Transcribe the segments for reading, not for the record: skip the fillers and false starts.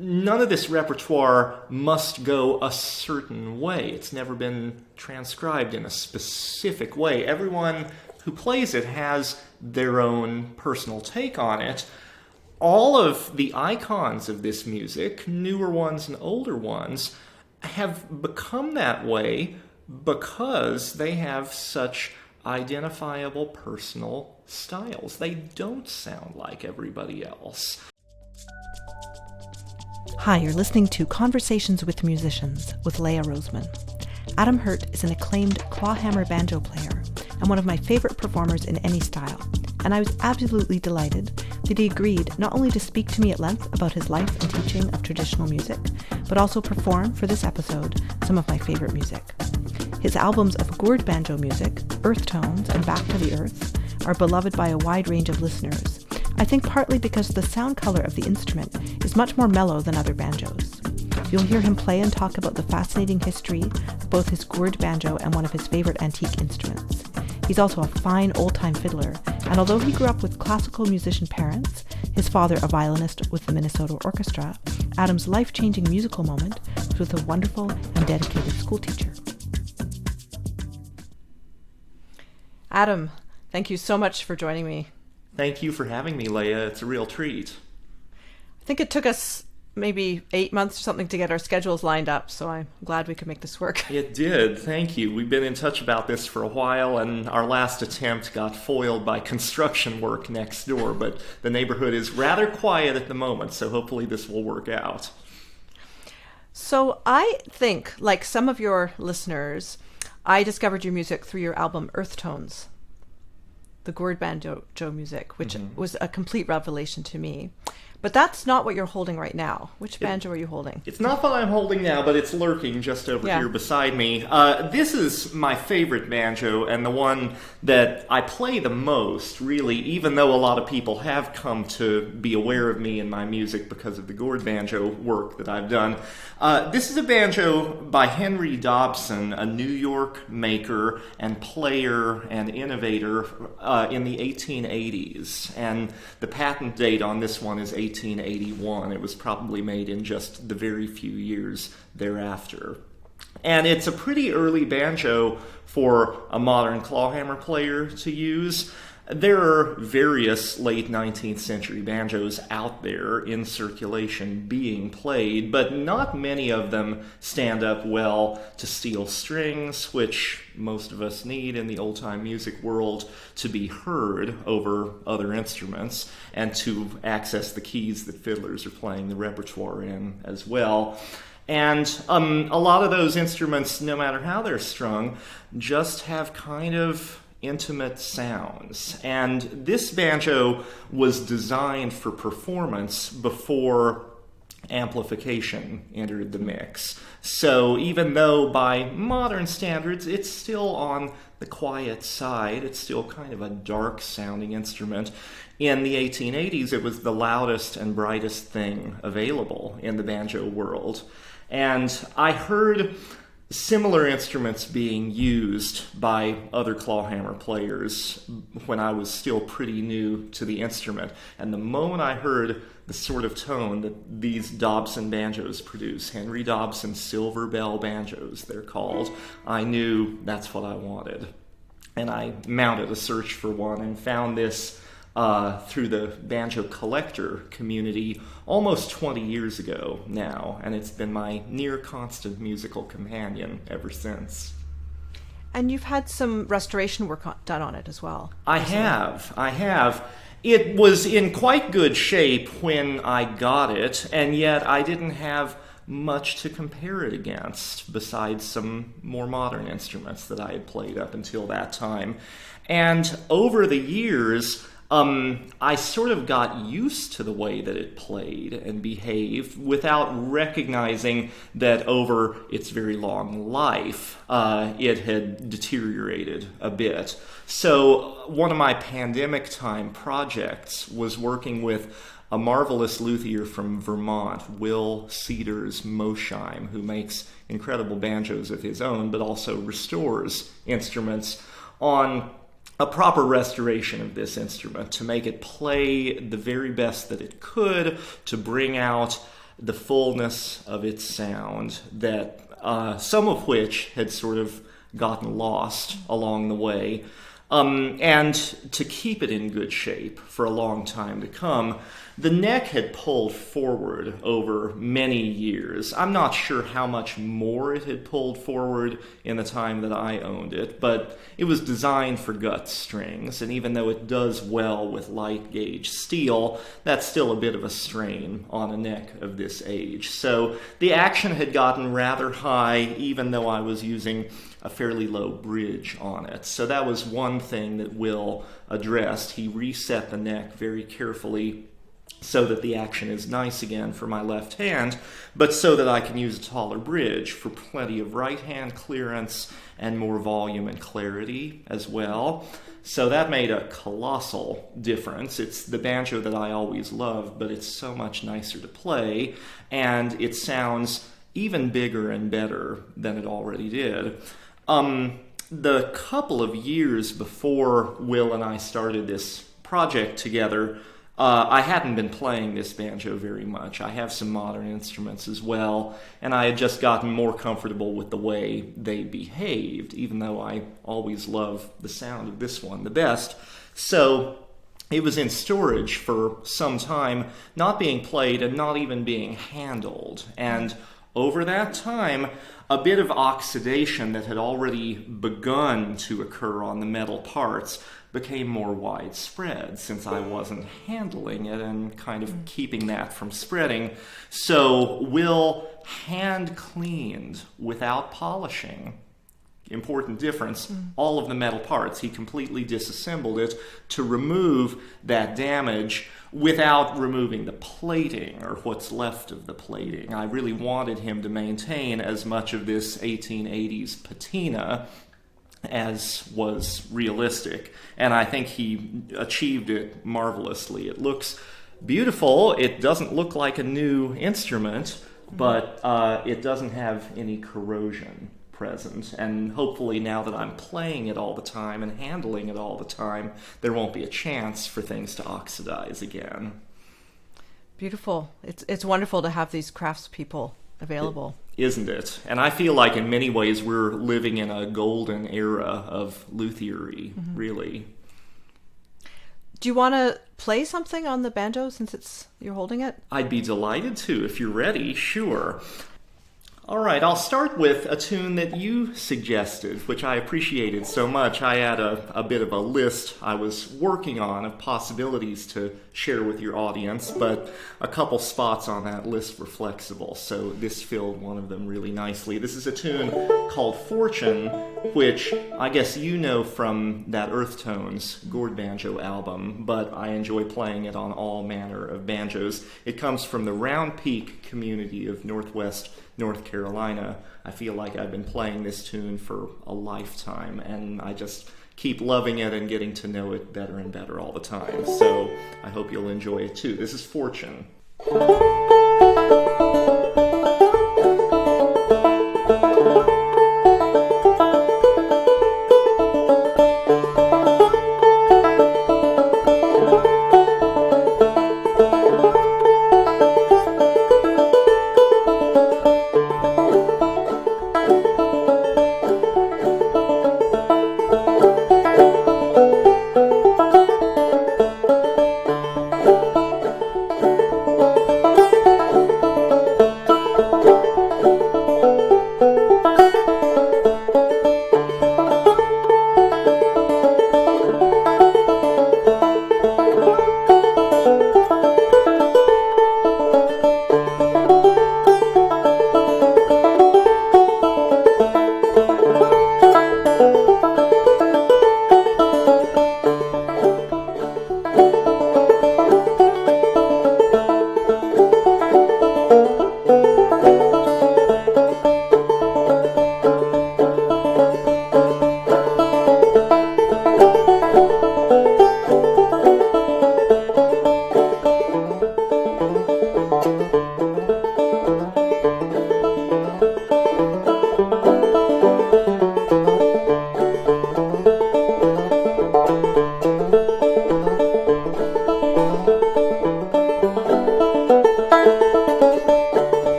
none of this repertoire must go a certain way. It's never been transcribed in a specific way. Everyone who plays it has their own personal take on it. All of the icons of this music, newer ones and older ones, have become that way because they have such identifiable personal styles. They don't sound like everybody else. Hi, you're listening to Conversations with Musicians with Leah Roseman. Adam Eartht is an acclaimed clawhammer banjo player and one of my favorite performers in any style, and I was absolutely delighted that he agreed not only to speak to me at length about his life and teaching of traditional music, but also perform for this episode some of my favorite music. His albums of gourd banjo music, Eartht Tones and Back to the Earth, are beloved by a wide range of listeners, I think partly because the sound color of the instrument is much more mellow than other banjos. You'll hear him play and talk about the fascinating history of both his gourd banjo and one of his favorite antique instruments. He's also a fine old-time fiddler, and although he grew up with classical musician parents, his father a violinist with the Minnesota Orchestra, Adam's life-changing musical moment was with a wonderful and dedicated schoolteacher. Adam, thank you so much for joining me. Thank you for having me, Leah. It's a real treat. I think it took us maybe 8 months or something to get our schedules lined up, so I'm glad we could make this work. It did. Thank you. We've been in touch about this for a while, and our last attempt got foiled by construction work next door, but the neighborhood is rather quiet at the moment, so hopefully this will work out. So I think, like some of your listeners, I discovered your music through your album Eartht Tones, the gourd banjo music, which was a complete revelation to me. But that's not what you're holding right now. Which banjo are you holding? It's not what I'm holding now, but it's lurking just over here beside me. This is my favorite banjo and the one that I play the most, really, even though a lot of people have come to be aware of me and my music because of the gourd banjo work that I've done. This is a banjo by Henry Dobson, a New York maker and player and innovator in the 1880s. And the patent date on this one is 1881. It was probably made in just the very few years thereafter. And it's a pretty early banjo for a modern clawhammer player to use. There are various late 19th century banjos out there in circulation being played, but not many of them stand up well to steel strings, which most of us need in the old-time music world to be heard over other instruments and to access the keys that fiddlers are playing the repertoire in as well. And a lot of those instruments, no matter how they're strung, just have kind of intimate sounds. And this banjo was designed for performance before amplification entered the mix. So even though by modern standards it's still on the quiet side, it's still kind of a dark sounding instrument, in the 1880s it was the loudest and brightest thing available in the banjo world. And I heard similar instruments being used by other clawhammer players when I was still pretty new to the instrument. And the moment I heard the sort of tone that these Dobson banjos produce, Henry Dobson silver bell banjos they're called, I knew that's what I wanted. And I mounted a search for one and found this through the banjo collector community almost 20 years ago now, and it's been my near constant musical companion ever since. And you've had some restoration work done on it as well. I have. It was in quite good shape when I got it, and yet I didn't have much to compare it against besides some more modern instruments that I had played up until that time. And over the years, I sort of got used to the way that it played and behaved without recognizing that over its very long life, it had deteriorated a bit. So one of my pandemic time projects was working with a marvelous luthier from Vermont, Will Seeders Mosheim, who makes incredible banjos of his own, but also restores instruments, on a proper restoration of this instrument to make it play the very best that it could, to bring out the fullness of its sound, that some of which had sort of gotten lost along the way. And to keep it in good shape for a long time to come, the neck had pulled forward over many years. I'm not sure how much more it had pulled forward in the time that I owned it, but it was designed for gut strings, and even though it does well with light gauge steel, that's still a bit of a strain on a neck of this age. So the action had gotten rather high, even though I was using a fairly low bridge on it. So that was one thing that Will addressed. He reset the neck very carefully so that the action is nice again for my left hand, but so that I can use a taller bridge for plenty of right hand clearance and more volume and clarity as well. So that made a colossal difference. It's the banjo that I always loved, but it's so much nicer to play, and it sounds even bigger and better than it already did. The couple of years before Will and I started this project together, I hadn't been playing this banjo very much. I have some modern instruments as well, and I had just gotten more comfortable with the way they behaved, even though I always love the sound of this one the best. So it was in storage for some time, not being played and not even being handled. And over that time, a bit of oxidation that had already begun to occur on the metal parts became more widespread since I wasn't handling it and kind of keeping that from spreading. So Will hand cleaned without polishing. Important difference, all of the metal parts. He completely disassembled it to remove that damage without removing the plating or what's left of the plating. I really wanted him to maintain as much of this 1880s patina as was realistic, and I think he achieved it marvelously. It looks beautiful. It doesn't look like a new instrument, but it doesn't have any corrosion present, and hopefully now that I'm playing it all the time and handling it all the time, there won't be a chance for things to oxidize again. Beautiful. It's wonderful to have these craftspeople available. Isn't it? And I feel like in many ways we're living in a golden era of luthiery, really. Do you want to play something on the banjo since you're holding it? I'd be delighted to if you're ready, sure. All right, I'll start with a tune that you suggested, which I appreciated so much. I had a bit of a list I was working on of possibilities to share with your audience, but a couple spots on that list were flexible, so this filled one of them really nicely. This is a tune called Fortune, which I guess you know from that Eartht Tones gourd banjo album, but I enjoy playing it on all manner of banjos. It comes from the Round Peak community of Northwest North Carolina. I feel like I've been playing this tune for a lifetime, and I just keep loving it and getting to know it better and better all the time. So I hope you'll enjoy it too. This is Fortune.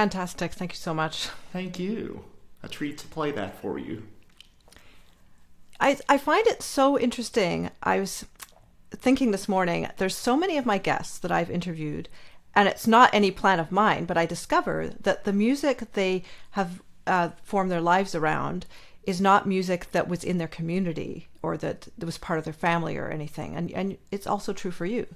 fantastic. Thank you so much. Thank you. A treat to play that for you. I find it so interesting. I was thinking this morning, there's so many of my guests that I've interviewed, and it's not any plan of mine, but I discover that the music they have formed their lives around is not music that was in their community or that was part of their family or anything. And it's also true for you.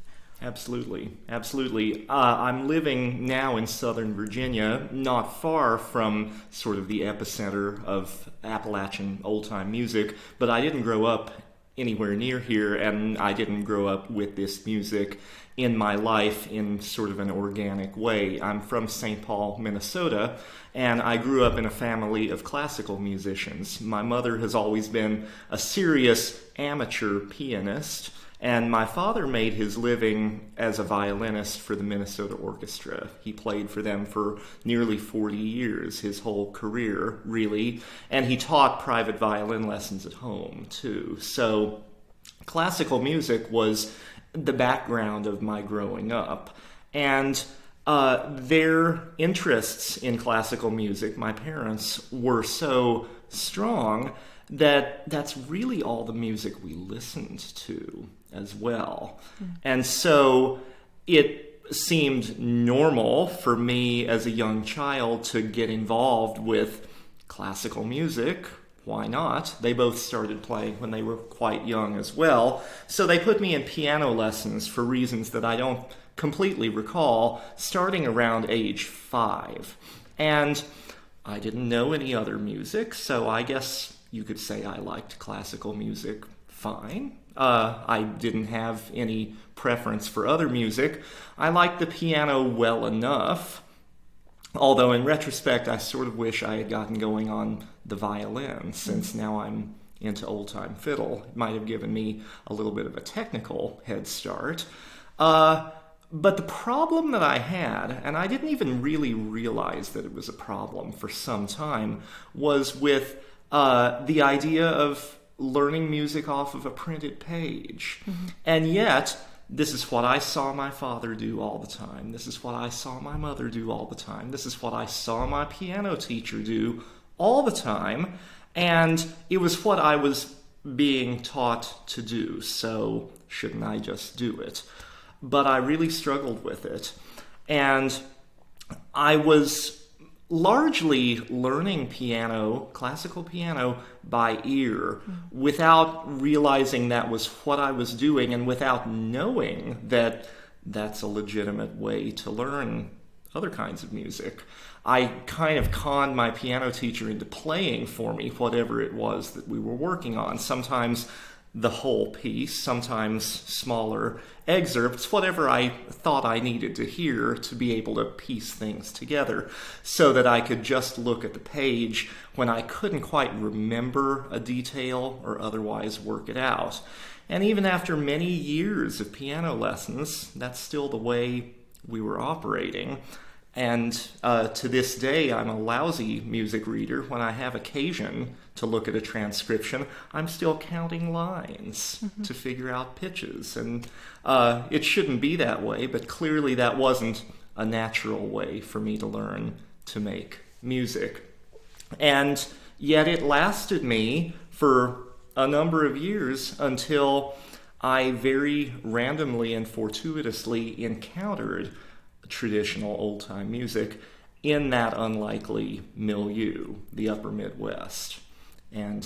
Absolutely. I'm living now in Southern Virginia, not far from sort of the epicenter of Appalachian old-time music, but I didn't grow up anywhere near here, and I didn't grow up with this music in my life in sort of an organic way. I'm from St. Paul, Minnesota, and I grew up in a family of classical musicians. My mother has always been a serious amateur pianist, and my father made his living as a violinist for the Minnesota Orchestra. He played for them for nearly 40 years, his whole career, really, and he taught private violin lessons at home, too. So classical music was the background of my growing up. And their interests in classical music, my parents, were so strong that that's really all the music we listened to as well. And so it seemed normal for me as a young child to get involved with classical music. Why not? They both started playing when they were quite young as well. So they put me in piano lessons for reasons that I don't completely recall, starting around age 5. And I didn't know any other music, so I guess you could say I liked classical music fine. I didn't have any preference for other music. I liked the piano well enough, although in retrospect I sort of wish I had gotten going on the violin, since now I'm into old-time fiddle. It might have given me a little bit of a technical head start. But the problem that I had, and I didn't even really realize that it was a problem for some time, was with the idea of learning music off of a printed page. And yet, this is what I saw my father do all the time. This is what I saw my mother do all the time. This is what I saw my piano teacher do all the time. And it was what I was being taught to do, so shouldn't I just do it? But I really struggled with it. And I was largely learning piano, classical piano, by ear, without realizing that was what I was doing, and without knowing that that's a legitimate way to learn other kinds of music. I kind of conned my piano teacher into playing for me whatever it was that we were working on. Sometimes the whole piece, sometimes smaller excerpts, whatever I thought I needed to hear to be able to piece things together, so that I could just look at the page when I couldn't quite remember a detail or otherwise work it out. And even after many years of piano lessons, that's still the way we were operating. And to this day, I'm a lousy music reader. When I have occasion to look at a transcription, I'm still counting lines to figure out pitches. And it shouldn't be that way, but clearly that wasn't a natural way for me to learn to make music. And yet it lasted me for a number of years until I very randomly and fortuitously encountered traditional old-time music in that unlikely milieu, the upper Midwest. And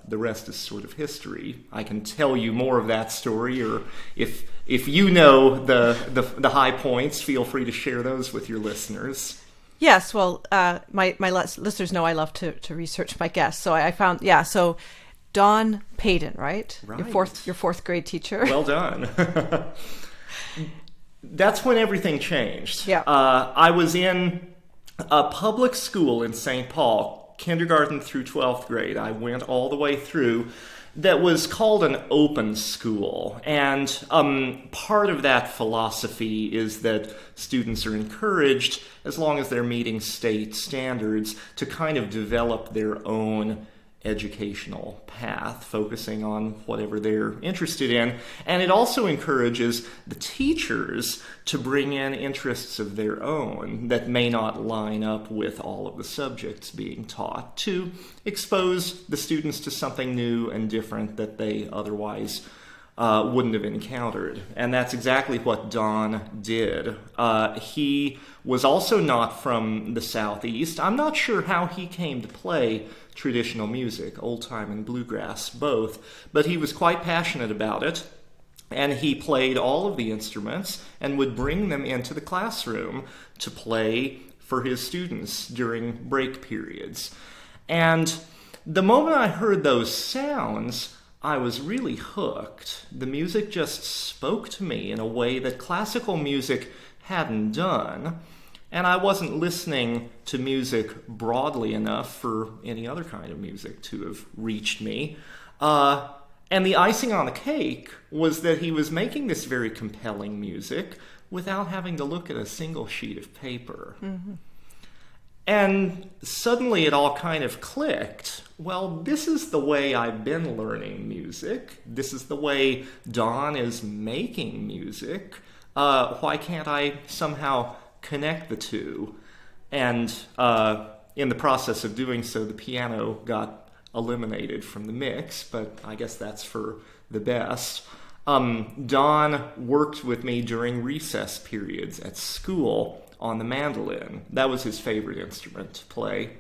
the rest is sort of history. I can tell you more of that story, or if you know the high points, feel free to share those with your listeners. Yes, well, my listeners know I love to research my guests. So I found, so Don Payden, right? Your fourth grade teacher. Well done. That's when everything changed. Yeah. I was in a public school in St. Paul, kindergarten through 12th grade. I went all the way through. That was called an open school. And part of that philosophy is that students are encouraged, as long as they're meeting state standards, to kind of develop their own educational path, focusing on whatever they're interested in. And it also encourages the teachers to bring in interests of their own that may not line up with all of the subjects being taught, to expose the students to something new and different that they otherwise wouldn't have encountered. And that's exactly what Don did. He was also not from the Southeast. I'm not sure how he came to play traditional music, old-time and bluegrass, both, but he was quite passionate about it, and he played all of the instruments and would bring them into the classroom to play for his students during break periods. And the moment I heard those sounds, I was really hooked. The music just spoke to me in a way that classical music hadn't done, and I wasn't listening to music broadly enough for any other kind of music to have reached me. And the icing on the cake was that he was making this very compelling music without having to look at a single sheet of paper. Mm-hmm. And suddenly it all kind of clicked. Well, this is the way I've been learning music. This is the way Don is making music. Why can't I somehow connect the two? And in the process of doing so, the piano got eliminated from the mix, but I guess that's for the best. Don worked with me during recess periods at school on the mandolin. That was his favorite instrument to play.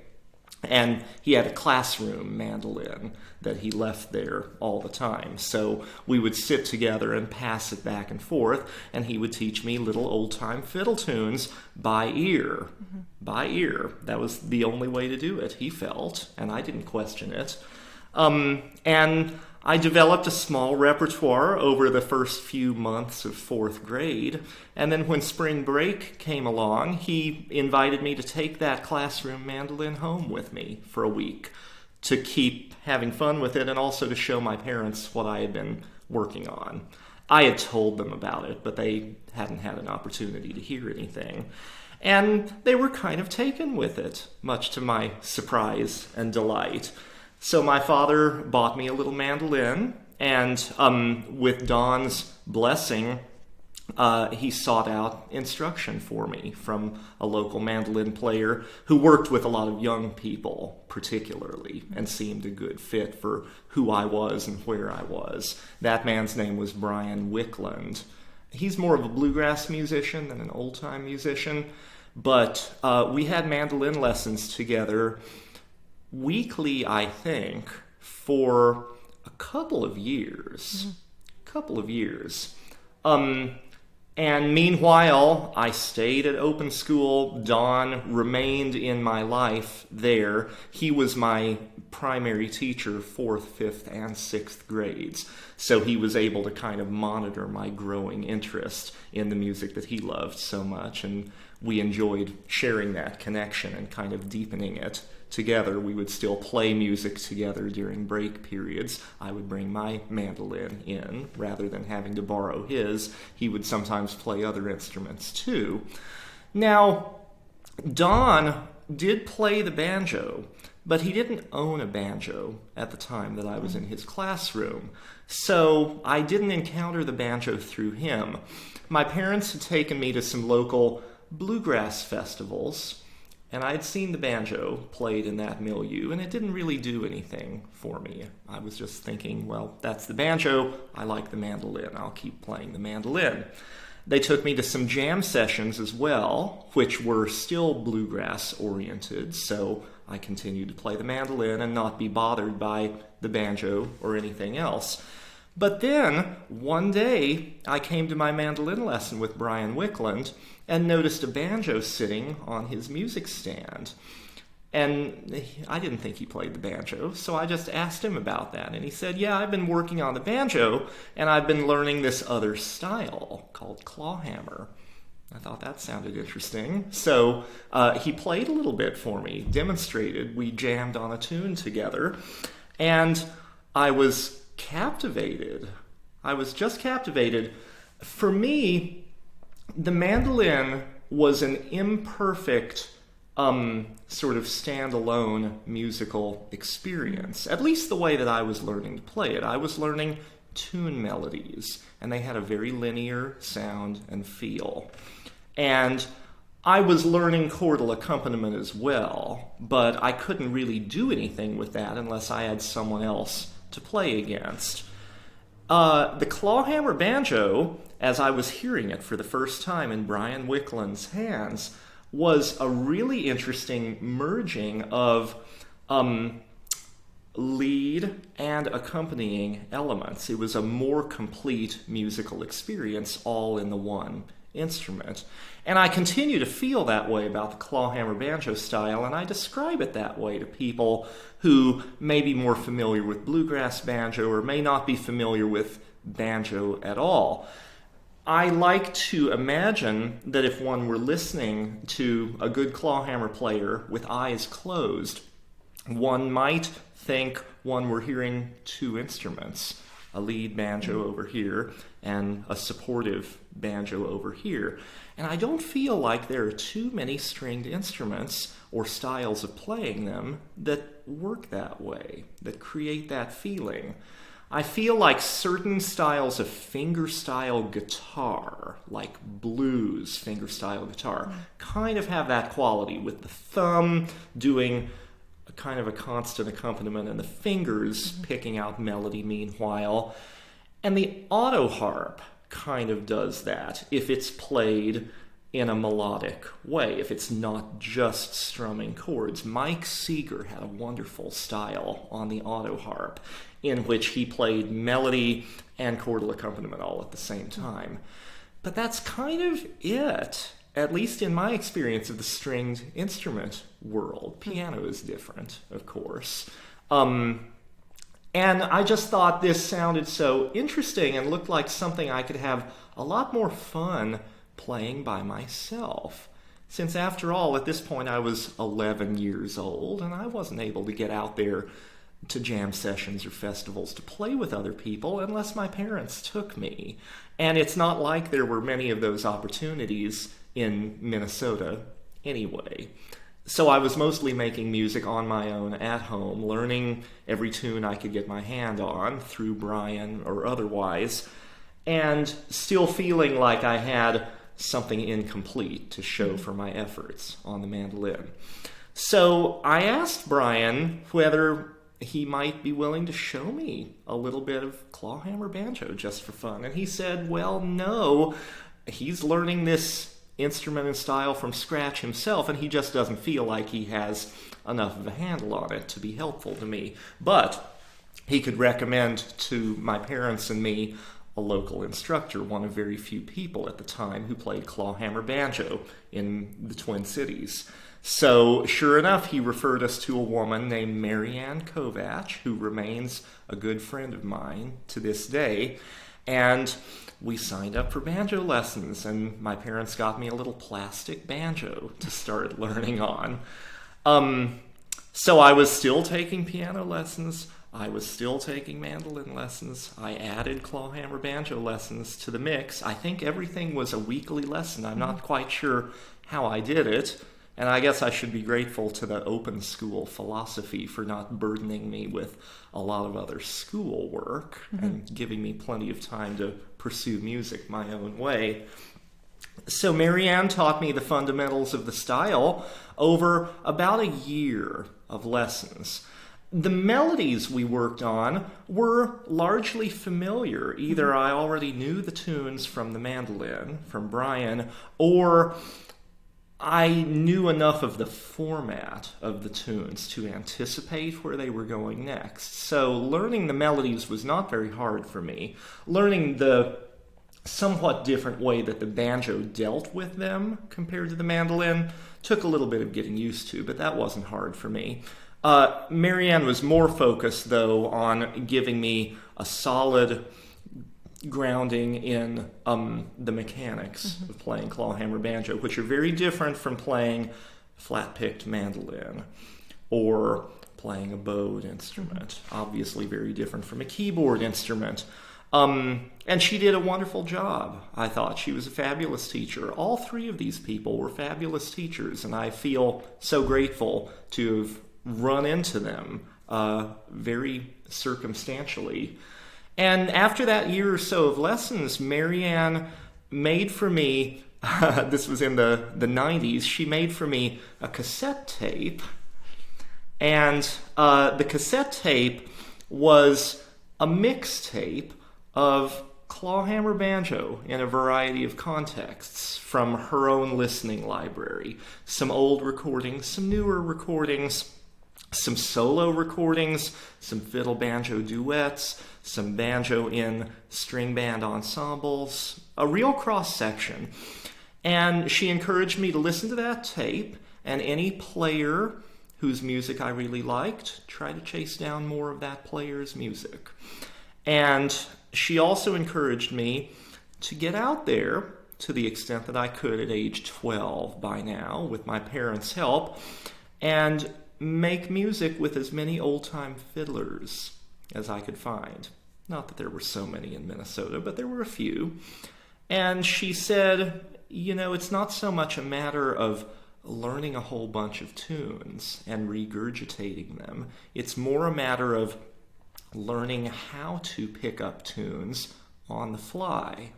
And he had a classroom mandolin that he left there all the time. So we would sit together and pass it back and forth, and he would teach me little old-time fiddle tunes by ear. Mm-hmm. By ear. That was the only way to do it, he felt, and I didn't question it. And I developed a small repertoire over the first few months of fourth grade, and then when spring break came along, he invited me to take that classroom mandolin home with me for a week to keep having fun with it and also to show my parents what I had been working on. I had told them about it, but they hadn't had an opportunity to hear anything. And they were kind of taken with it, much to my surprise and delight. So my father bought me a little mandolin, and with Don's blessing, he sought out instruction for me from a local mandolin player who worked with a lot of young people particularly and seemed a good fit for who I was and where I was. That man's name was Brian Wicklund. He's more of a bluegrass musician than an old-time musician, but we had mandolin lessons together weekly, I think, for a couple of years. And meanwhile, I stayed at open school. Don remained in my life there. He was my primary teacher, 4th, 5th, and 6th grades. So he was able to kind of monitor my growing interest in the music that he loved so much. And we enjoyed sharing that connection and kind of deepening it together. We would still play music together during break periods. I would bring my mandolin in rather than having to borrow his. He would sometimes play other instruments too. Now, Don did play the banjo, but he didn't own a banjo at the time that I was in his classroom. So I didn't encounter the banjo through him. My parents had taken me to some local bluegrass festivals, and I had seen the banjo played in that milieu, and it didn't really do anything for me. I was just thinking, well, that's the banjo. I like the mandolin. I'll keep playing the mandolin. They took me to some jam sessions as well, which were still bluegrass-oriented, so I continued to play the mandolin and not be bothered by the banjo or anything else. But then, one day, I came to my mandolin lesson with Brian Wicklund and noticed a banjo sitting on his music stand. And I didn't think he played the banjo, so I just asked him about that. And he said, yeah, I've been working on the banjo, and I've been learning this other style called clawhammer. I thought that sounded interesting. So he played a little bit for me, demonstrated. We jammed on a tune together, and I was captivated. I was just captivated. For me, the mandolin was an imperfect sort of standalone musical experience, at least the way that I was learning to play it. I was learning tune melodies, and they had a very linear sound and feel. And I was learning chordal accompaniment as well, but I couldn't really do anything with that unless I had someone else to play against. The clawhammer banjo, as I was hearing it for the first time in Brian Wicklund's hands, was a really interesting merging of lead and accompanying elements. It was a more complete musical experience all in the one instrument. And I continue to feel that way about the clawhammer banjo style, and I describe it that way to people who may be more familiar with bluegrass banjo or may not be familiar with banjo at all. I like to imagine that if one were listening to a good clawhammer player with eyes closed, one might think one were hearing two instruments, a lead banjo over here and a supportive banjo over here. And I don't feel like there are too many stringed instruments or styles of playing them that work that way, that create that feeling. I feel like certain styles of fingerstyle guitar, like blues fingerstyle guitar, kind of have that quality, with the thumb doing a kind of a constant accompaniment and the fingers picking out melody meanwhile. And the auto harp kind of does that if it's played in a melodic way, if it's not just strumming chords. Mike Seeger had a wonderful style on the auto harp in which he played melody and chordal accompaniment all at the same time. But that's kind of it, at least in my experience of the stringed instrument world. Piano is different, of course. And I just thought this sounded so interesting and looked like something I could have a lot more fun playing by myself. Since after all, at this point I was 11 years old and I wasn't able to get out there to jam sessions or festivals to play with other people unless my parents took me. And it's not like there were many of those opportunities in Minnesota anyway. So I was mostly making music on my own at home, learning every tune I could get my hand on through Brian or otherwise, and still feeling like I had something incomplete to show for my efforts on the mandolin. So I asked Brian whether he might be willing to show me a little bit of clawhammer banjo just for fun. And he said, well, no, he's learning this instrument and style from scratch himself, and he just doesn't feel like he has enough of a handle on it to be helpful to me. But he could recommend to my parents and me a local instructor, one of very few people at the time who played clawhammer banjo in the Twin Cities. So, sure enough, he referred us to a woman named Marianne Kovatch, who remains a good friend of mine to this day. And we signed up for banjo lessons, and my parents got me a little plastic banjo to start learning on. So I was still taking piano lessons. I was still taking mandolin lessons. I added clawhammer banjo lessons to the mix. I think everything was a weekly lesson. I'm not quite sure how I did it. And I guess I should be grateful to the open school philosophy for not burdening me with a lot of other school work and giving me plenty of time to pursue music my own way. So Marianne taught me the fundamentals of the style over about a year of lessons. The melodies we worked on were largely familiar. Either I already knew the tunes from the mandolin, from Brian, or I knew enough of the format of the tunes to anticipate where they were going next. So learning the melodies was not very hard for me. Learning the somewhat different way that the banjo dealt with them compared to the mandolin took a little bit of getting used to, but that wasn't hard for me. Marianne was more focused, though, on giving me a solid grounding in the mechanics of playing clawhammer banjo, which are very different from playing flat-picked mandolin or playing a bowed instrument. Obviously very different from a keyboard instrument. And she did a wonderful job, I thought. She was a fabulous teacher. All three of these people were fabulous teachers, and I feel so grateful to have run into them very circumstantially. And after that year or so of lessons, Marianne made for me, this was in the 90s, she made for me a cassette tape. And the cassette tape was a mixtape of clawhammer banjo in a variety of contexts from her own listening library. Some old recordings, some newer recordings, some solo recordings, some fiddle banjo duets, some banjo in string band ensembles, a real cross-section. And she encouraged me to listen to that tape, and any player whose music I really liked, try to chase down more of that player's music. And she also encouraged me to get out there to the extent that I could at age 12 by now, with my parents' help, and make music with as many old-time fiddlers as I could find. Not that there were so many in Minnesota, but there were a few. And she said, it's not so much a matter of learning a whole bunch of tunes and regurgitating them. It's more a matter of learning how to pick up tunes on the fly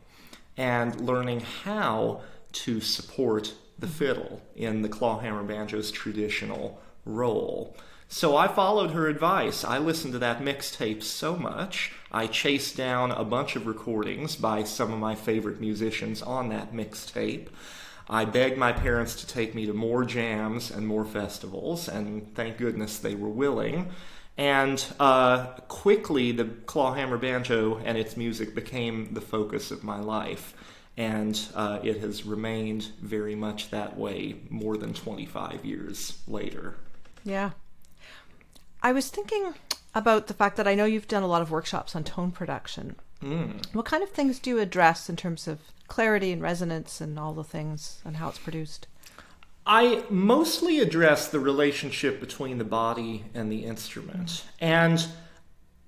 and learning how to support the fiddle in the clawhammer banjo's traditional role. So I followed her advice. I listened to that mixtape so much. I chased down a bunch of recordings by some of my favorite musicians on that mixtape. I begged my parents to take me to more jams and more festivals, and thank goodness they were willing. And quickly, the clawhammer banjo and its music became the focus of my life. And it has remained very much that way more than 25 years later. Yeah. I was thinking about the fact that I know you've done a lot of workshops on tone production. What kind of things do you address in terms of clarity and resonance and all the things and how it's produced? I mostly address the relationship between the body and the instrument. And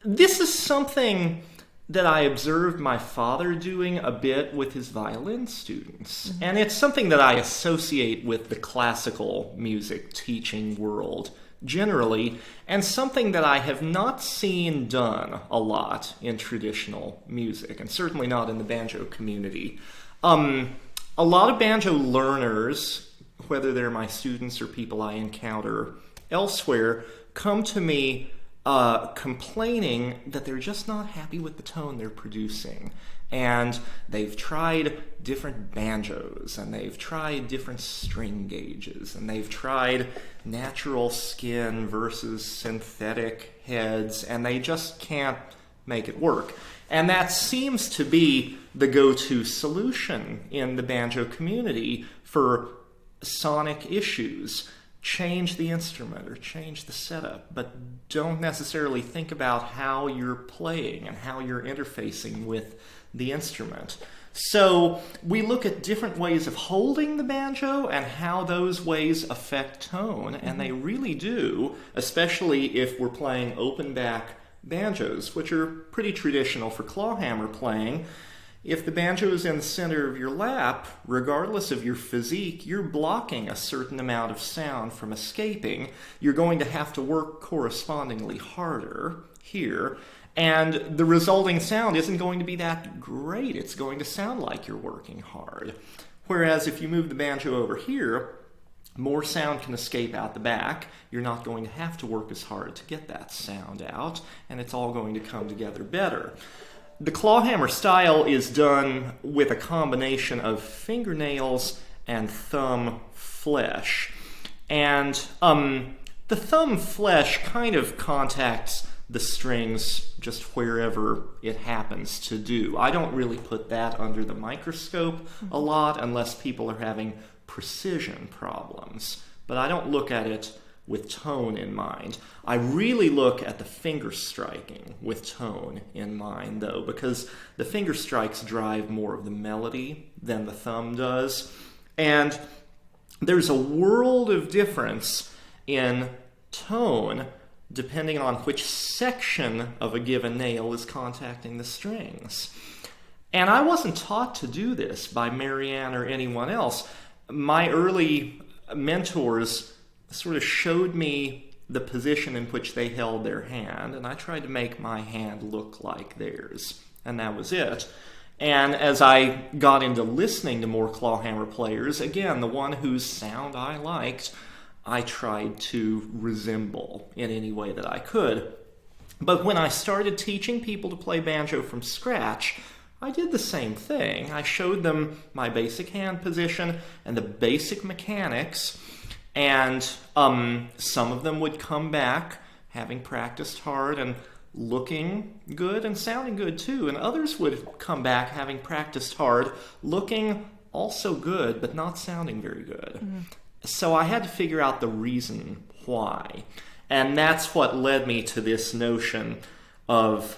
this is something that I observed my father doing a bit with his violin students. Mm-hmm. And it's something that I associate with the classical music teaching world generally, and something that I have not seen done a lot in traditional music, and certainly not in the banjo community. A lot of banjo learners, whether they're my students or people I encounter elsewhere, come to me complaining that they're just not happy with the tone they're producing. And they've tried different banjos, and they've tried different string gauges, and they've tried natural skin versus synthetic heads, and they just can't make it work. And that seems to be the go-to solution in the banjo community for sonic issues. Change the instrument or change the setup, but don't necessarily think about how you're playing and how you're interfacing with the instrument. So we look at different ways of holding the banjo and how those ways affect tone, and they really do, especially if we're playing open back banjos, which are pretty traditional for clawhammer playing. If the banjo is in the center of your lap, regardless of your physique, you're blocking a certain amount of sound from escaping. You're going to have to work correspondingly harder here, and the resulting sound isn't going to be that great. It's going to sound like you're working hard. Whereas if you move the banjo over here, more sound can escape out the back. You're not going to have to work as hard to get that sound out, and it's all going to come together better. The clawhammer style is done with a combination of fingernails and thumb flesh. And the thumb flesh kind of contacts the strings just wherever it happens to do. I don't really put that under the microscope a lot unless people are having precision problems. But I don't look at it with tone in mind. I really look at the finger striking with tone in mind, though, because the finger strikes drive more of the melody than the thumb does. And there's a world of difference in tone depending on which section of a given nail is contacting the strings. And I wasn't taught to do this by Marianne or anyone else. My early mentors sort of showed me the position in which they held their hand, and I tried to make my hand look like theirs, and that was it. And as I got into listening to more clawhammer players, again, the one whose sound I liked, I tried to resemble in any way that I could. But when I started teaching people to play banjo from scratch, I did the same thing. I showed them my basic hand position and the basic mechanics, and some of them would come back having practiced hard and looking good and sounding good too, and others would come back having practiced hard, looking also good but not sounding very good. Mm-hmm. So I had to figure out the reason why, and that's what led me to this notion of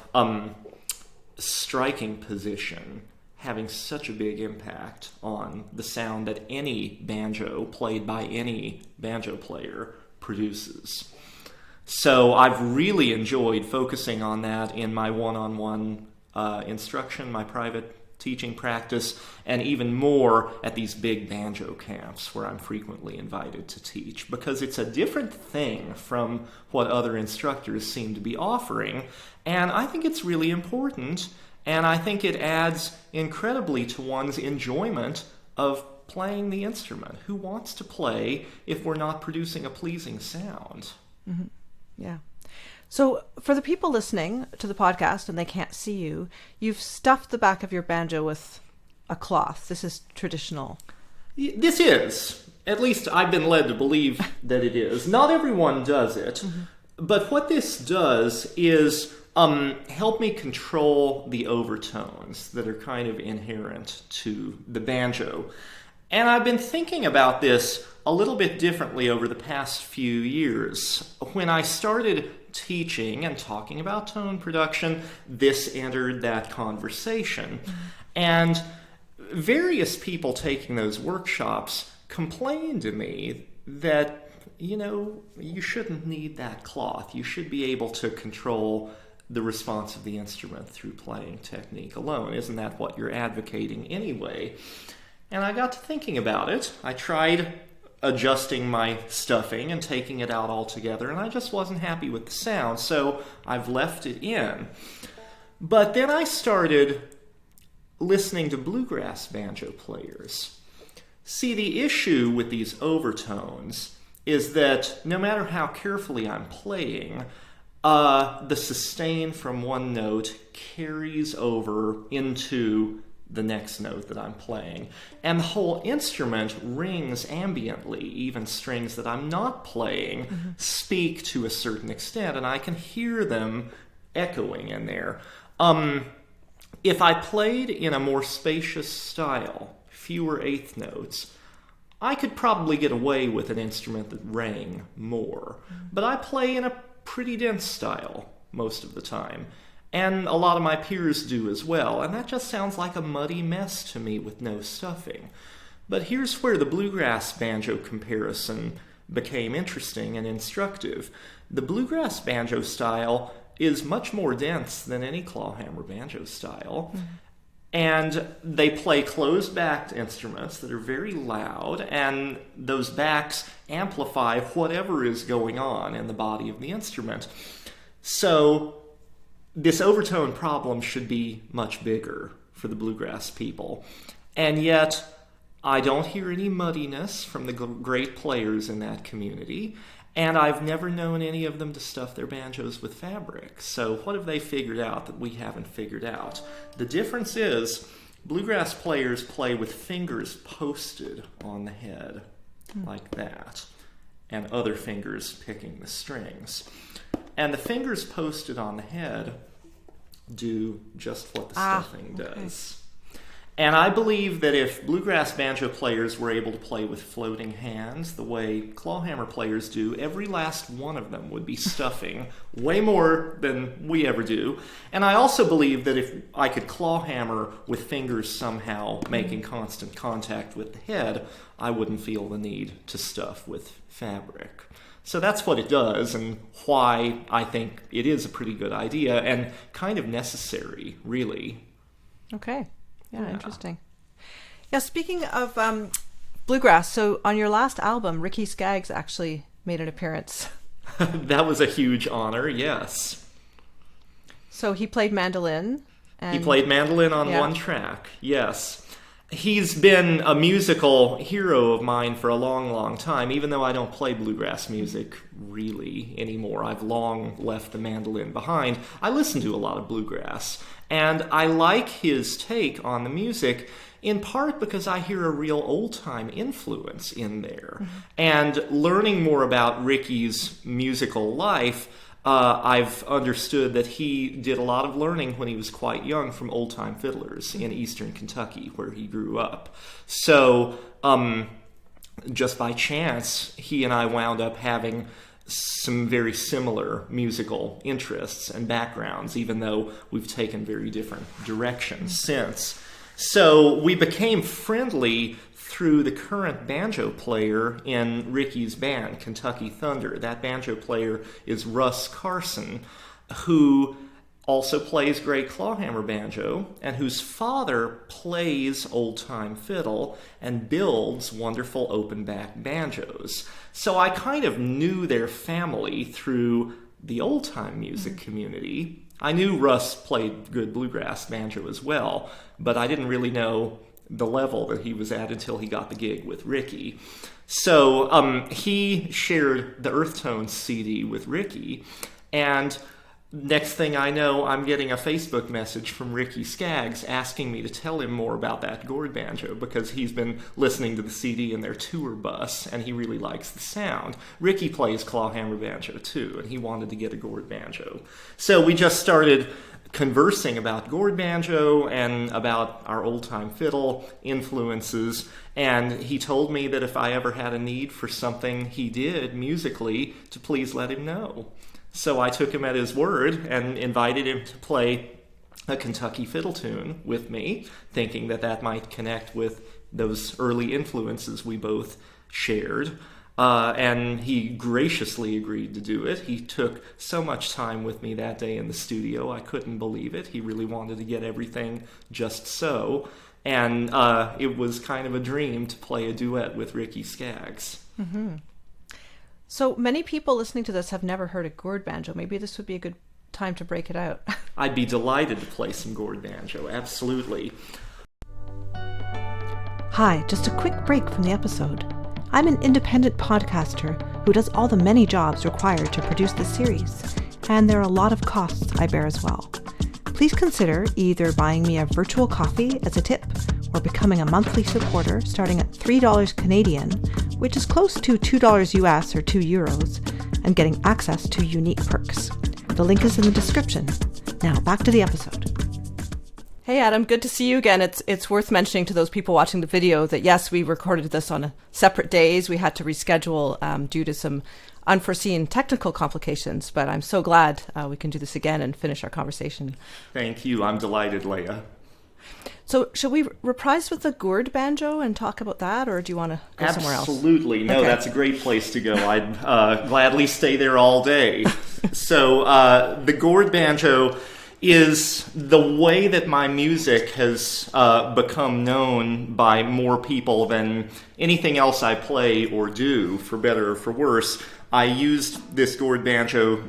striking position having such a big impact on the sound that any banjo played by any banjo player produces. So I've really enjoyed focusing on that in my one-on-one instruction, my private teaching practice, and even more at these big banjo camps where I'm frequently invited to teach, because it's a different thing from what other instructors seem to be offering, and I think it's really important, and I think it adds incredibly to one's enjoyment of playing the instrument. Who wants to play if we're not producing a pleasing sound? Mm-hmm. Yeah. So for the people listening to the podcast and they can't see you, you've stuffed the back of your banjo with a cloth. This is traditional. This is. At least I've been led to believe that it is. Not everyone does it. Mm-hmm. But what this does is help me control the overtones that are kind of inherent to the banjo. And I've been thinking about this a little bit differently over the past few years. When I started teaching and talking about tone production, this entered that conversation. Mm-hmm. And various people taking those workshops complained to me that, you shouldn't need that cloth. You should be able to control the response of the instrument through playing technique alone. Isn't that what you're advocating anyway? And I got to thinking about it. I tried adjusting my stuffing and taking it out altogether, and I just wasn't happy with the sound, so I've left it in. But then I started listening to bluegrass banjo players. See, the issue with these overtones is that no matter how carefully I'm playing, the sustain from one note carries over into the next note that I'm playing. And the whole instrument rings ambiently. Even strings that I'm not playing speak to a certain extent, and I can hear them echoing in there. If I played in a more spacious style, fewer eighth notes, I could probably get away with an instrument that rang more. But I play in a pretty dense style most of the time. And a lot of my peers do as well, and that just sounds like a muddy mess to me with no stuffing. But here's where the bluegrass banjo comparison became interesting and instructive. The bluegrass banjo style is much more dense than any clawhammer banjo style, and they play closed-backed instruments that are very loud, and those backs amplify whatever is going on in the body of the instrument. So this overtone problem should be much bigger for the bluegrass people. And yet, I don't hear any muddiness from the great players in that community, and I've never known any of them to stuff their banjos with fabric. So what have they figured out that we haven't figured out? The difference is, bluegrass players play with fingers posted on the head, like that, and other fingers picking the strings. And the fingers posted on the head do just what the stuffing does. And I believe that if bluegrass banjo players were able to play with floating hands the way clawhammer players do, every last one of them would be stuffing way more than we ever do. And I also believe that if I could clawhammer with fingers somehow making constant contact with the head, I wouldn't feel the need to stuff with fabric. So that's what it does, and why I think it is a pretty good idea and kind of necessary, really. Okay. Yeah. Interesting. Yeah, speaking of bluegrass, so on your last album, Ricky Skaggs actually made an appearance. That was a huge honor, yes. So he played mandolin. He played mandolin on one track, yes. He's been a musical hero of mine for a long, long time, even though I don't play bluegrass music really anymore. I've long left the mandolin behind. I listen to a lot of bluegrass, and I like his take on the music, in part because I hear a real old-time influence in there. Mm-hmm. And learning more about Ricky's musical life, I've understood that he did a lot of learning when he was quite young from old-time fiddlers in eastern Kentucky, where he grew up. So, just by chance, he and I wound up having some very similar musical interests and backgrounds, even though we've taken very different directions since. So we became friendly through the current banjo player in Ricky's band, Kentucky Thunder. That banjo player is Russ Carson, who also plays great clawhammer banjo, and whose father plays old-time fiddle and builds wonderful open-back banjos. So I kind of knew their family through the old-time music community. I knew Russ played good bluegrass banjo as well, but I didn't really know the level that he was at until he got the gig with Ricky. So he shared the Eartht Tones CD with Ricky, and next thing I know, I'm getting a Facebook message from Ricky Skaggs asking me to tell him more about that gourd banjo, because he's been listening to the CD in their tour bus, and he really likes the sound. Ricky plays clawhammer banjo too, and he wanted to get a gourd banjo. So we just started conversing about gourd banjo and about our old-time fiddle influences, and he told me that if I ever had a need for something he did musically, to please let him know. So I took him at his word and invited him to play a Kentucky fiddle tune with me, thinking that that might connect with those early influences we both shared. And he graciously agreed to do it. He took so much time with me that day in the studio, I couldn't believe it. He really wanted to get everything just so. And it was kind of a dream to play a duet with Ricky Skaggs. Mm-hmm. So many people listening to this have never heard a gourd banjo. Maybe this would be a good time to break it out. I'd be delighted to play some gourd banjo, absolutely. Hi, just a quick break from the episode. I'm an independent podcaster who does all the many jobs required to produce this series, and there are a lot of costs I bear as well. Please consider either buying me a virtual coffee as a tip, or becoming a monthly supporter starting at $3 Canadian, which is close to $2 US or €2, and getting access to unique perks. The link is in the description. Now back to the episode. Hey Adam, good to see you again. It's worth mentioning to those people watching the video that yes, we recorded this on separate days. We had to reschedule due to some unforeseen technical complications, but I'm so glad we can do this again and finish our conversation. Thank you. I'm delighted, Leah. So should we reprise with the gourd banjo and talk about that, or do you want to go somewhere else? Absolutely. No, okay. That's a great place to go. I'd gladly stay there all day. So the gourd banjo is the way that my music has become known by more people than anything else I play or do, for better or for worse. I used this gourd banjo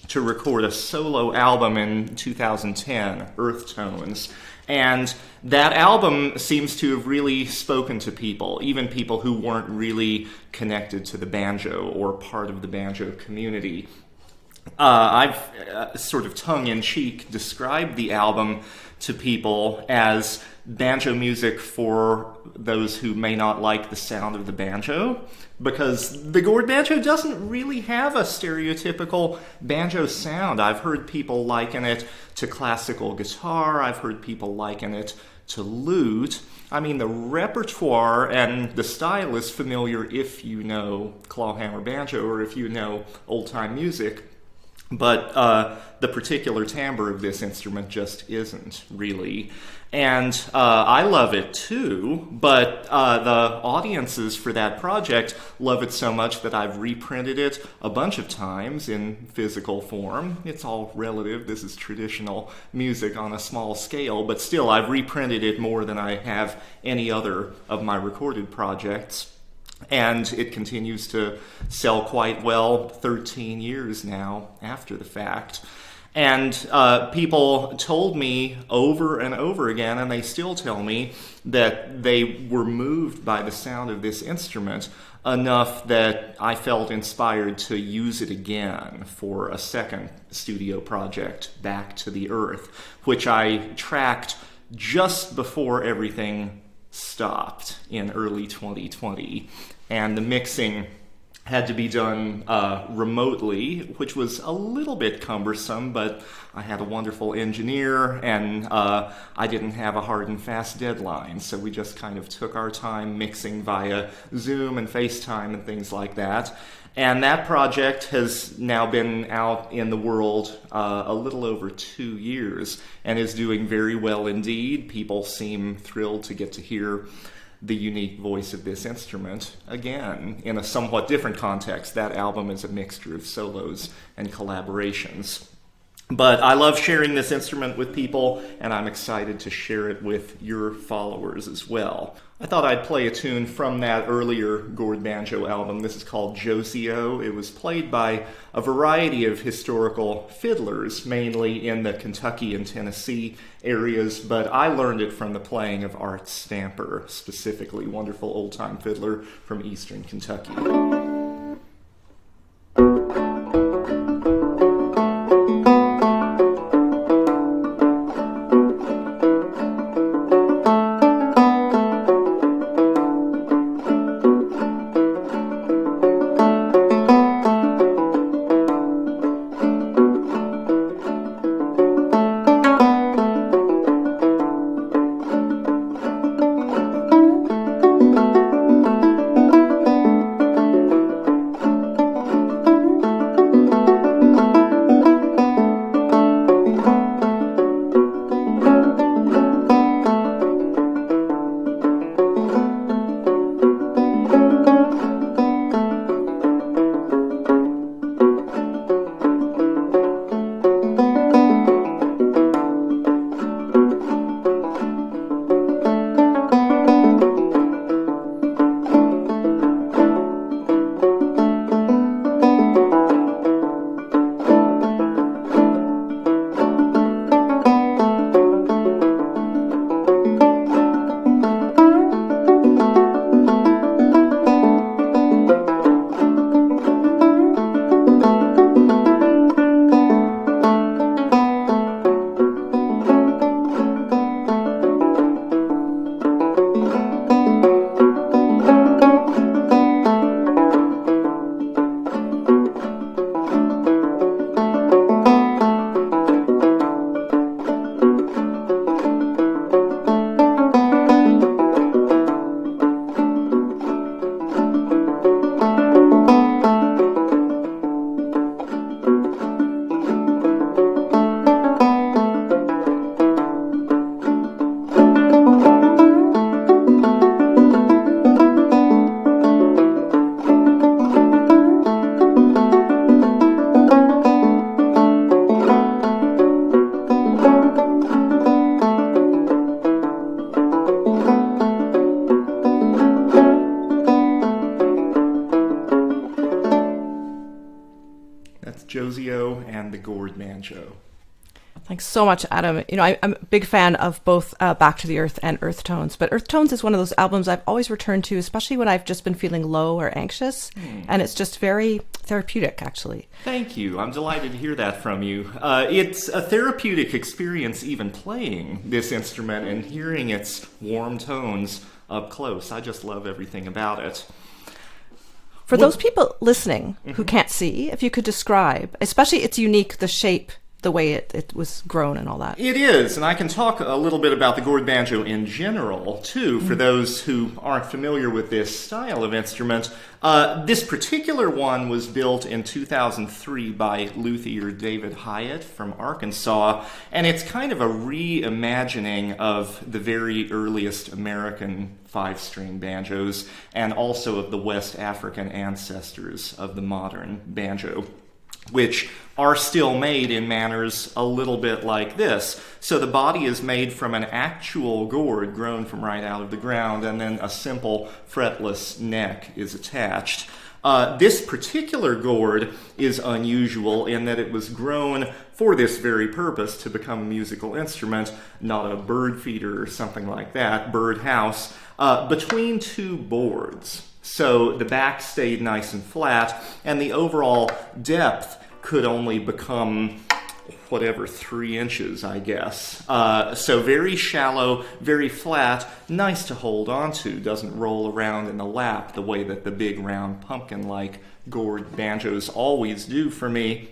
to record a solo album in 2010, Eartht Tones. And that album seems to have really spoken to people, even people who weren't really connected to the banjo or part of the banjo community. I've sort of tongue-in-cheek described the album to people as banjo music for those who may not like the sound of the banjo, because the gourd banjo doesn't really have a stereotypical banjo sound. I've heard people liken it to classical guitar. I've heard people liken it to lute. I mean, the repertoire and the style is familiar if you know clawhammer banjo or if you know old-time music. But the particular timbre of this instrument just isn't, really. And I love it too, but the audiences for that project love it so much that I've reprinted it a bunch of times in physical form. It's all relative. This is traditional music on a small scale, but still I've reprinted it more than I have any other of my recorded projects. And it continues to sell quite well 13 years now after the fact. And people told me over and over again, and they still tell me, that they were moved by the sound of this instrument enough that I felt inspired to use it again for a second studio project, Back to the Earth, which I tracked just before everything stopped in early 2020. And the mixing had to be done remotely, which was a little bit cumbersome, but I had a wonderful engineer, and I didn't have a hard and fast deadline, so we just kind of took our time mixing via Zoom and FaceTime and things like that. And that project has now been out in the world a little over 2 years and is doing very well indeed. People seem thrilled to get to hear the unique voice of this instrument again in a somewhat different context. That album is a mixture of solos and collaborations. But I love sharing this instrument with people, and I'm excited to share it with your followers as well. I thought I'd play a tune from that earlier gourd banjo album. This is called Josie-O. It was played by a variety of historical fiddlers, mainly in the Kentucky and Tennessee areas, but I learned it from the playing of Art Stamper, specifically, wonderful old-time fiddler from eastern Kentucky. Josie-O and the gourd banjo. Thanks so much, Adam. You know, I'm a big fan of both Back to the Earth and Eartht Tones, but Eartht Tones is one of those albums I've always returned to, especially when I've just been feeling low or anxious, and it's just very therapeutic, actually. Thank you. I'm delighted to hear that from you. It's a therapeutic experience even playing this instrument and hearing its warm tones up close. I just love everything about it. For those people listening who can't see, if you could describe, especially it's unique, the shape the way it was grown and all that. It is, and I can talk a little bit about the gourd banjo in general, too, for those who aren't familiar with this style of instrument. This particular one was built in 2003 by luthier David Hyatt from Arkansas, and it's kind of a reimagining of the very earliest American five-string banjos, and also of the West African ancestors of the modern banjo, which are still made in manners a little bit like this. So the body is made from an actual gourd grown from right out of the ground, and then a simple fretless neck is attached. This particular gourd is unusual in that it was grown for this very purpose, to become a musical instrument, not a bird feeder or something like that, bird house, between two boards. So the back stayed nice and flat, and the overall depth could only become, 3 inches, I guess. So very shallow, very flat, nice to hold on to, doesn't roll around in the lap the way that the big round pumpkin-like gourd banjos always do for me,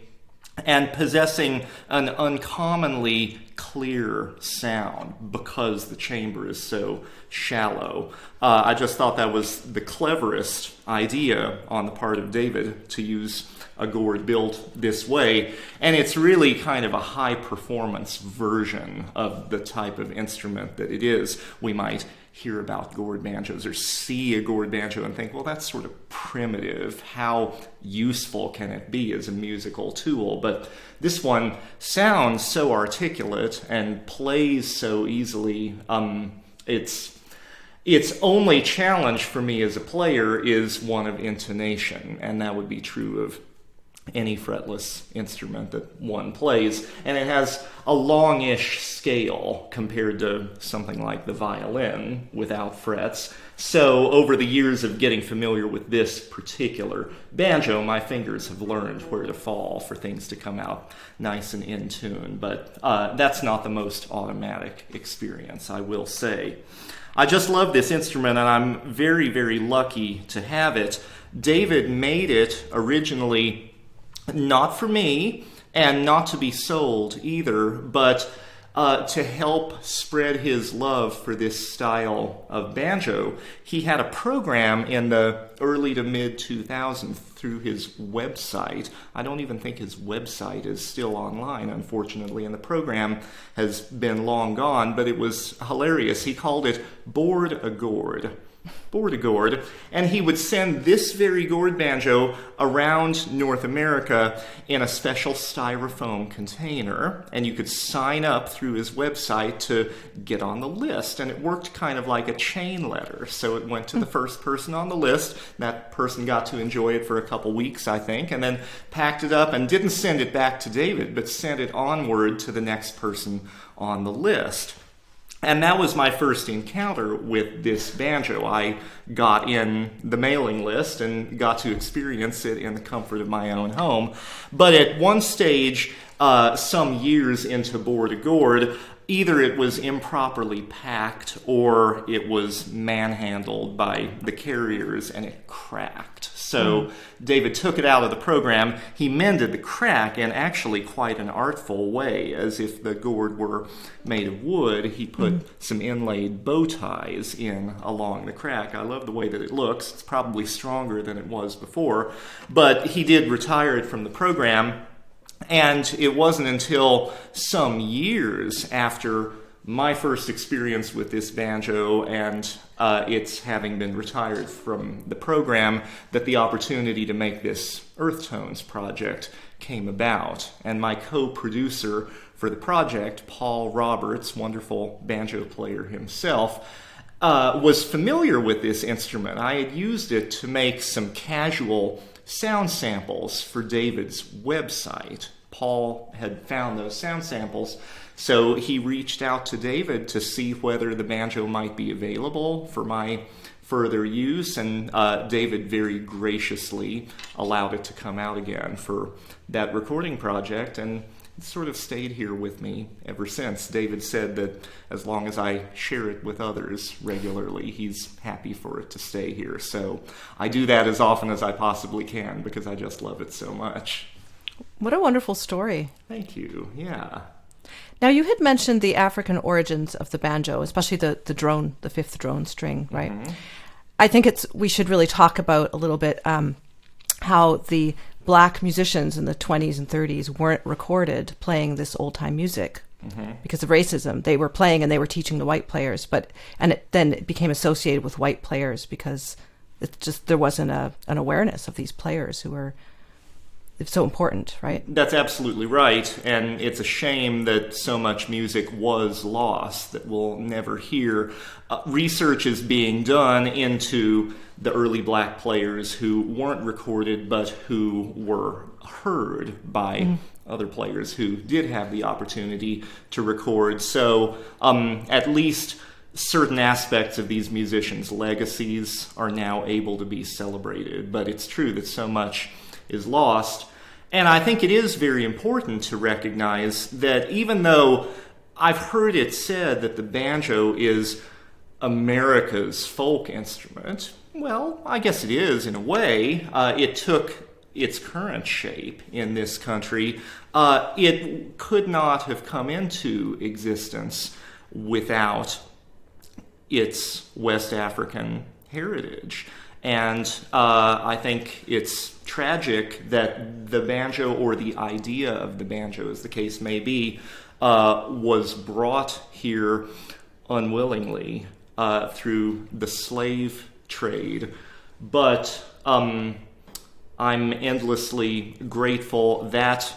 and possessing an uncommonly clear sound because the chamber is so shallow. I just thought that was the cleverest idea on the part of David to use a gourd built this way, and it's really kind of a high-performance version of the type of instrument that it is. We might hear about gourd banjos or see a gourd banjo and think, well, that's sort of primitive. How useful can it be as a musical tool? But this one sounds so articulate and plays so easily. Its only challenge for me as a player is one of intonation, and that would be true of any fretless instrument that one plays. And it has a longish scale compared to something like the violin without frets. So over the years of getting familiar with this particular banjo, my fingers have learned where to fall for things to come out nice and in tune. But that's not the most automatic experience, I will say. I just love this instrument, and I'm very, very lucky to have it. David made it originally not for me, and not to be sold either, but to help spread his love for this style of banjo. He had a program in the early to mid 2000s through his website. I don't even think his website is still online, unfortunately, and the program has been long gone, but it was hilarious. He called it Board a Gourd. And he would send this very gourd banjo around North America in a special styrofoam container, and you could sign up through his website to get on the list, and it worked kind of like a chain letter. So it went to the first person on the list. That person got to enjoy it for a couple weeks, I think, and then packed it up and didn't send it back to David, but sent it onward to the next person on the list. And that was my first encounter with this banjo. I got in the mailing list and got to experience it in the comfort of my own home. But at one stage, some years into Board a Gourd, either it was improperly packed or it was manhandled by the carriers and it cracked. So David took it out of the program. He mended the crack in actually quite an artful way, as if the gourd were made of wood. He put some inlaid bow ties in along the crack. I love the way that it looks. It's probably stronger than it was before. But he did retire it from the program. And it wasn't until some years after my first experience with this banjo and its having been retired from the program that the opportunity to make this Eartht Tones project came about. And my co-producer for the project, Paul Roberts, wonderful banjo player himself, was familiar with this instrument. I had used it to make some casual sound samples for David's website. Paul had found those sound samples, so he reached out to David to see whether the banjo might be available for my further use, and David very graciously allowed it to come out again for that recording project, and it sort of stayed here with me ever since. David said that as long as I share it with others regularly, he's happy for it to stay here. So I do that as often as I possibly can because I just love it so much. What a wonderful story. Thank you. Yeah. Now, you had mentioned the African origins of the banjo, especially the drone, the fifth drone string, right? Mm-hmm. I think we should really talk about a little bit how the black musicians in the 20s and 30s weren't recorded playing this old-time music because of racism. They were playing and they were teaching the white players, then it became associated with white players because there wasn't an awareness of these players who were so important, right? That's absolutely right, and it's a shame that so much music was lost that we'll never hear. Research is being done into the early black players who weren't recorded but who were heard by other players who did have the opportunity to record. So at least certain aspects of these musicians' legacies are now able to be celebrated, but it's true that so much is lost. And I think it is very important to recognize that even though I've heard it said that the banjo is America's folk instrument, well, I guess it is in a way. It took its current shape in this country. It could not have come into existence without its West African heritage. And I think it's tragic that the banjo, or the idea of the banjo, as the case may be, was brought here unwillingly through the slave trade. But I'm endlessly grateful that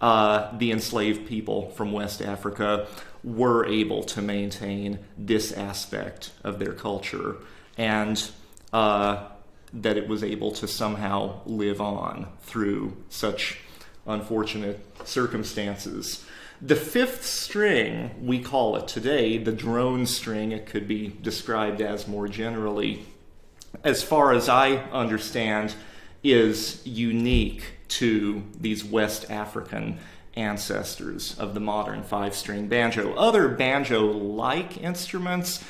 the enslaved people from West Africa were able to maintain this aspect of their culture, and that it was able to somehow live on through such unfortunate circumstances. The fifth string, we call it today, the drone string, it could be described as more generally, as far as I understand, is unique to these West African ancestors of the modern five-string banjo. Other banjo-like instruments,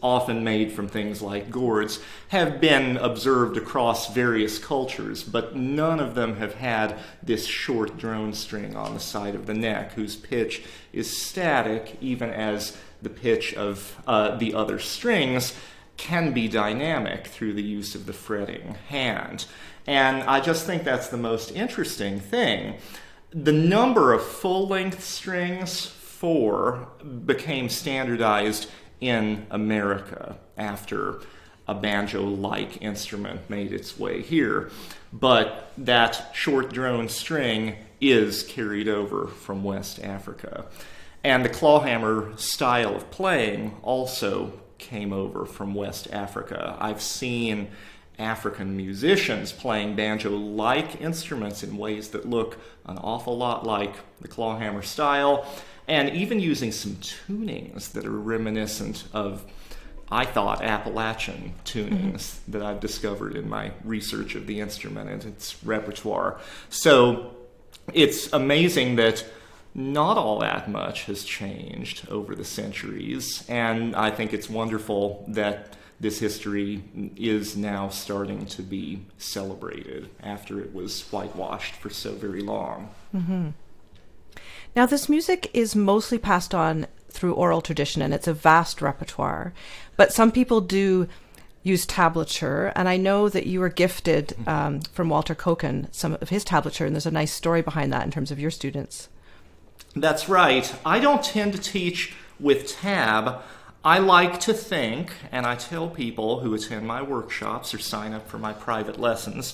often made from things like gourds, have been observed across various cultures, but none of them have had this short drone string on the side of the neck, whose pitch is static, even as the pitch of the other strings can be dynamic through the use of the fretting hand. And I just think that's the most interesting thing. The number of full-length strings, 4, became standardized in America after a banjo-like instrument made its way here. But that short drone string is carried over from West Africa. And the clawhammer style of playing also came over from West Africa. I've seen African musicians playing banjo-like instruments in ways that look an awful lot like the clawhammer style, and even using some tunings that are reminiscent of, I thought, Appalachian tunings that I've discovered in my research of the instrument and its repertoire. So it's amazing that not all that much has changed over the centuries, and I think it's wonderful that this history is now starting to be celebrated after it was whitewashed for so very long. Mm-hmm. Now, this music is mostly passed on through oral tradition, and it's a vast repertoire. But some people do use tablature, and I know that you were gifted from Walt Koken some of his tablature, and there's a nice story behind that in terms of your students. That's right. I don't tend to teach with tab. I like to think, and I tell people who attend my workshops or sign up for my private lessons,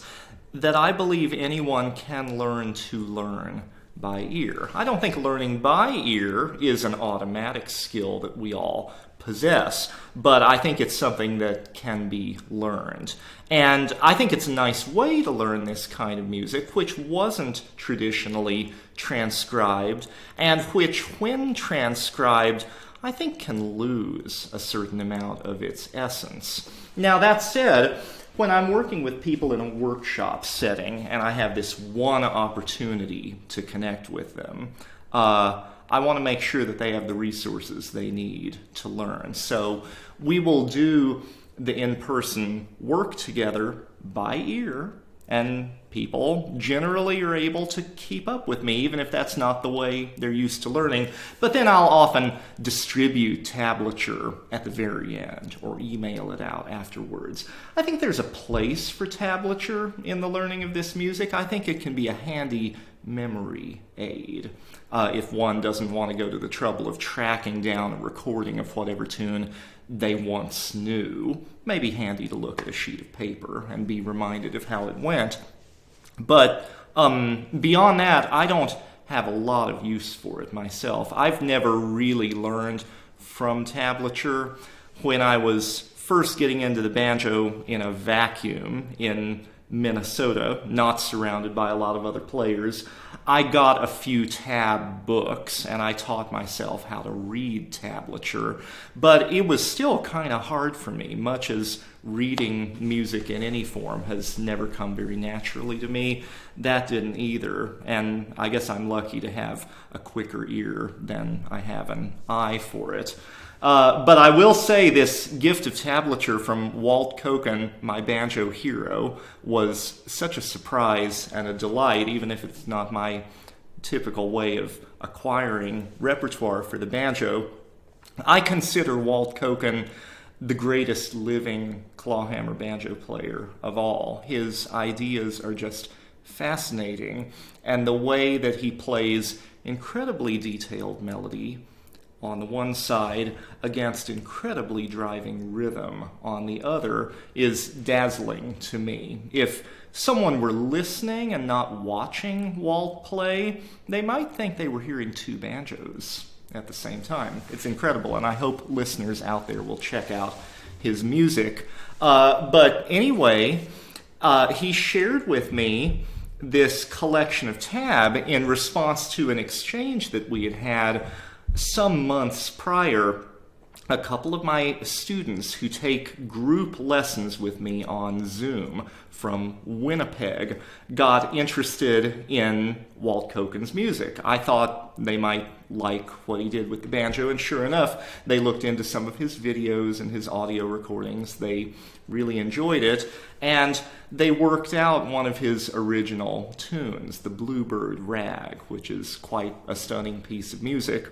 that I believe anyone can learn to learn by ear. I don't think learning by ear is an automatic skill that we all possess, but I think it's something that can be learned. And I think it's a nice way to learn this kind of music, which wasn't traditionally transcribed, and which, when transcribed, I think can lose a certain amount of its essence. Now, that said, when I'm working with people in a workshop setting and I have this one opportunity to connect with them, I want to make sure that they have the resources they need to learn. So we will do the in-person work together by ear, and people generally are able to keep up with me, even if that's not the way they're used to learning. But then I'll often distribute tablature at the very end or email it out afterwards. I think there's a place for tablature in the learning of this music. I think it can be a handy memory aid if one doesn't want to go to the trouble of tracking down a recording of whatever tune they once knew. Maybe handy to look at a sheet of paper and be reminded of how it went. But beyond that, I don't have a lot of use for it myself. I've never really learned from tablature. When I was first getting into the banjo in a vacuum in Minnesota, not surrounded by a lot of other players, I got a few tab books and I taught myself how to read tablature, but it was still kind of hard for me, much as reading music in any form has never come very naturally to me. That didn't either, and I guess I'm lucky to have a quicker ear than I have an eye for it. But I will say this gift of tablature from Walt Koken, my banjo hero, was such a surprise and a delight, even if it's not my typical way of acquiring repertoire for the banjo. I consider Walt Koken the greatest living clawhammer banjo player of all. His ideas are just fascinating, and the way that he plays incredibly detailed melody on the one side against incredibly driving rhythm on the other is dazzling to me. If someone were listening and not watching Walt play, they might think they were hearing two banjos at the same time. It's incredible, and I hope listeners out there will check out his music. But anyway, he shared with me this collection of tab in response to an exchange that we had some months prior. A couple of my students who take group lessons with me on Zoom from Winnipeg got interested in Walt Koken's music. I thought they might like what he did with the banjo, and sure enough, they looked into some of his videos and his audio recordings. They really enjoyed it, and they worked out one of his original tunes, the Bluebird Rag, which is quite a stunning piece of music.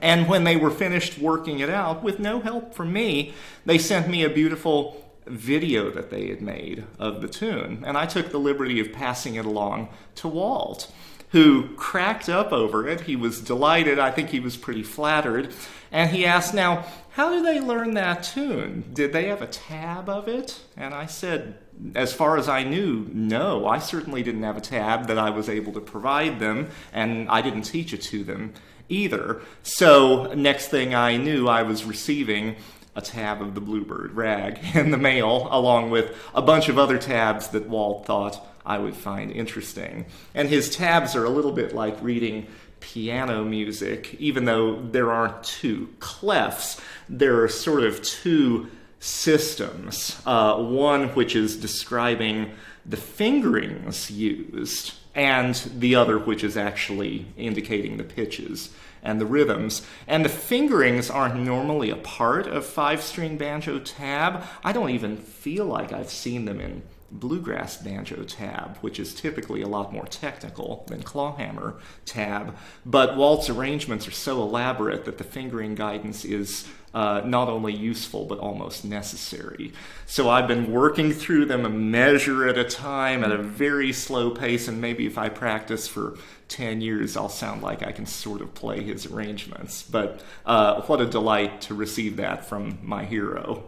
And when they were finished working it out, with no help from me, they sent me a beautiful video that they had made of the tune. And I took the liberty of passing it along to Walt, who cracked up over it. He was delighted. I think he was pretty flattered. And he asked, now, how do they learn that tune? Did they have a tab of it? And I said, as far as I knew, no. I certainly didn't have a tab that I was able to provide them, and I didn't teach it to them either. So next thing I knew, I was receiving a tab of the Bluebird Rag in the mail, along with a bunch of other tabs that Walt thought I would find interesting. And his tabs are a little bit like reading piano music, even though there aren't two clefs. There are sort of two systems, one which is describing the fingerings used, and the other which is actually indicating the pitches and the rhythms. And the fingerings aren't normally a part of five-string banjo tab. I don't even feel like I've seen them in bluegrass banjo tab, which is typically a lot more technical than clawhammer tab. But Walt's arrangements are so elaborate that the fingering guidance is not only useful, but almost necessary. So I've been working through them a measure at a time at a very slow pace, and maybe if I practice for 10 years, I'll sound like I can sort of play his arrangements. But what a delight to receive that from my hero.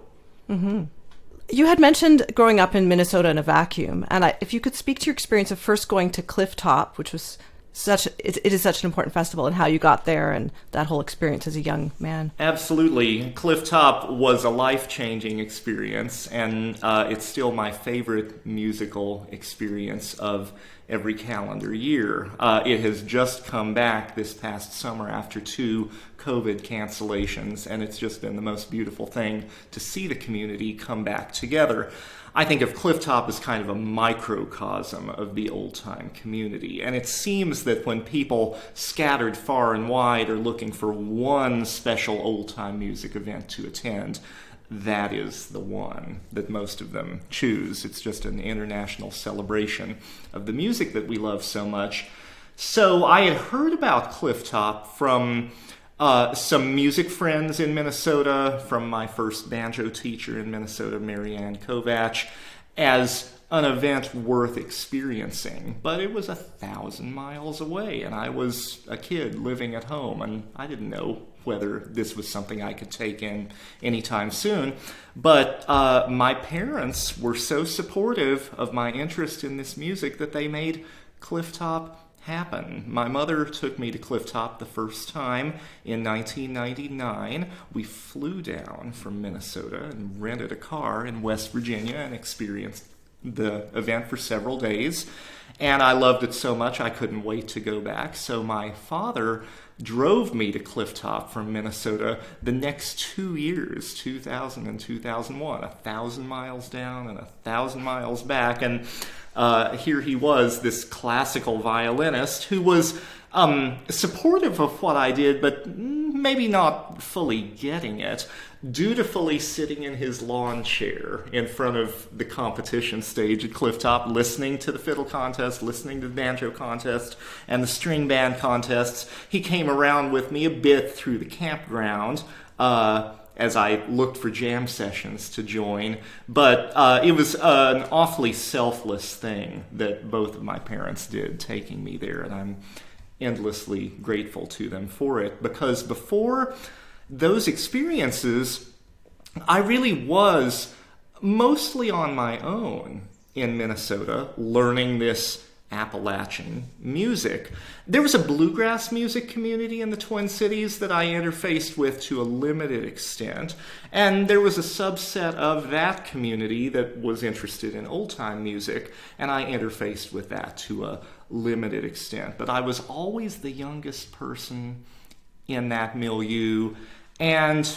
Mm-hmm. You had mentioned growing up in Minnesota in a vacuum, and if you could speak to your experience of first going to Clifftop, which was it is such an important festival, and how you got there and that whole experience as a young man. Absolutely. Clifftop was a life-changing experience, and it's still my favorite musical experience of every calendar year. It has just come back this past summer after 2 COVID cancellations, and it's just been the most beautiful thing to see the community come back together. I think of Clifftop as kind of a microcosm of the old-time community, and it seems that when people scattered far and wide are looking for one special old-time music event to attend, that is the one that most of them choose. It's just an international celebration of the music that we love so much. So I had heard about Clifftop from some music friends in Minnesota, from my first banjo teacher in Minnesota, Marianne Kovatch, as an event worth experiencing. But it was 1,000 miles away, and I was a kid living at home, and I didn't know whether this was something I could take in anytime soon. But my parents were so supportive of my interest in this music that they made Clifftop happen. My mother took me to Clifftop the first time in 1999. We flew down from Minnesota and rented a car in West Virginia and experienced the event for several days. And I loved it so much I couldn't wait to go back. So my father drove me to Clifftop from Minnesota the next 2 years, 2000 and 2001, 1,000 miles down and 1,000 miles back. And here he was, this classical violinist who was supportive of what I did, but maybe not fully getting it, dutifully sitting in his lawn chair in front of the competition stage at Clifftop, listening to the fiddle contest, listening to the banjo contest, and the string band contests. He came around with me a bit through the campground as I looked for jam sessions to join. But it was an awfully selfless thing that both of my parents did, taking me there, and I'm endlessly grateful to them for it, because before those experiences, I really was mostly on my own in Minnesota, learning this Appalachian music. There was a bluegrass music community in the Twin Cities that I interfaced with to a limited extent, and there was a subset of that community that was interested in old-time music, and I interfaced with that to a limited extent. But I was always the youngest person in that milieu, and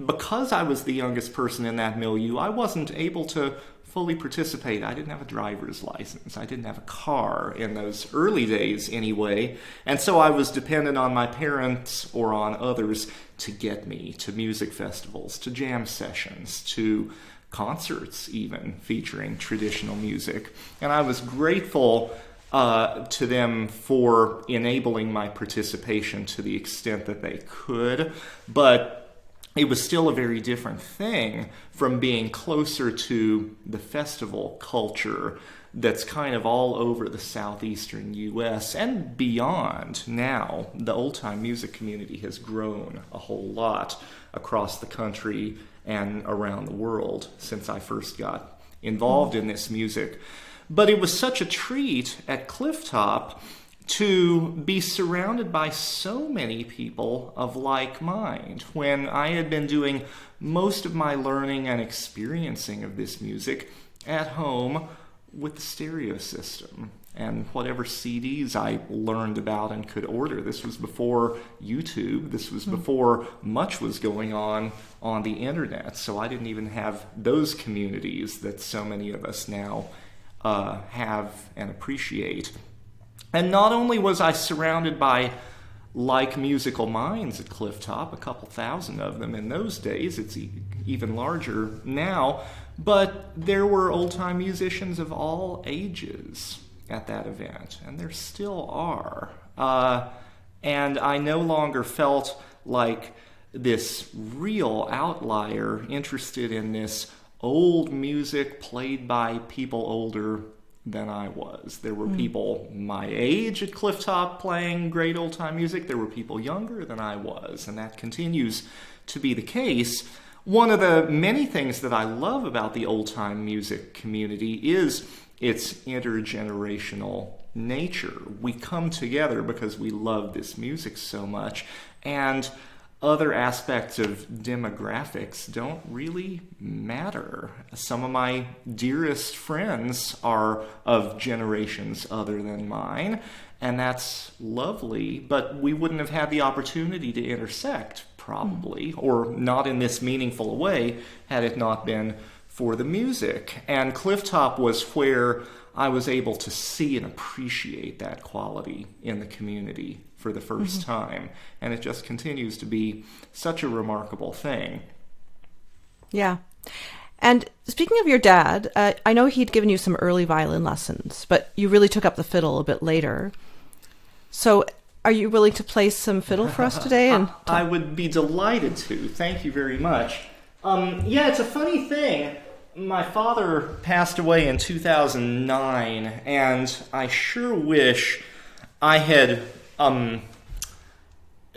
because I was the youngest person in that milieu, I wasn't able to fully participate. I didn't have a driver's license. I didn't have a car in those early days anyway. And so I was dependent on my parents or on others to get me to music festivals, to jam sessions, to concerts even featuring traditional music. And I was grateful to them for enabling my participation to the extent that they could. But it was still a very different thing from being closer to the festival culture that's kind of all over the southeastern U.S. and beyond now. The old-time music community has grown a whole lot across the country and around the world since I first got involved in this music. But it was such a treat at Clifftop to be surrounded by so many people of like mind when I had been doing most of my learning and experiencing of this music at home with the stereo system and whatever CDs I learned about and could order. This was before YouTube. This was before much was going on the internet. So I didn't even have those communities that so many of us now have and appreciate. And not only was I surrounded by like musical minds at Clifftop, a couple thousand of them in those days, it's even larger now, but there were old-time musicians of all ages at that event, and there still are. And I no longer felt like this real outlier interested in this old music played by people older than I was. There were people my age at Clifftop playing great old-time music. There were people younger than I was, and that continues to be the case. One of the many things that I love about the old-time music community is its intergenerational nature. We come together because we love this music so much, and other aspects of demographics don't really matter. Some of my dearest friends are of generations other than mine, and that's lovely, but we wouldn't have had the opportunity to intersect, probably, or not in this meaningful a way, had it not been for the music. And Clifftop was where I was able to see and appreciate that quality in the community for the first time. And it just continues to be such a remarkable thing. Yeah. And speaking of your dad, I know he'd given you some early violin lessons, but you really took up the fiddle a bit later. So are you willing to play some fiddle for us today? I would be delighted to. Thank you very much. Yeah, it's a funny thing. My father passed away in 2009, and I sure wish I had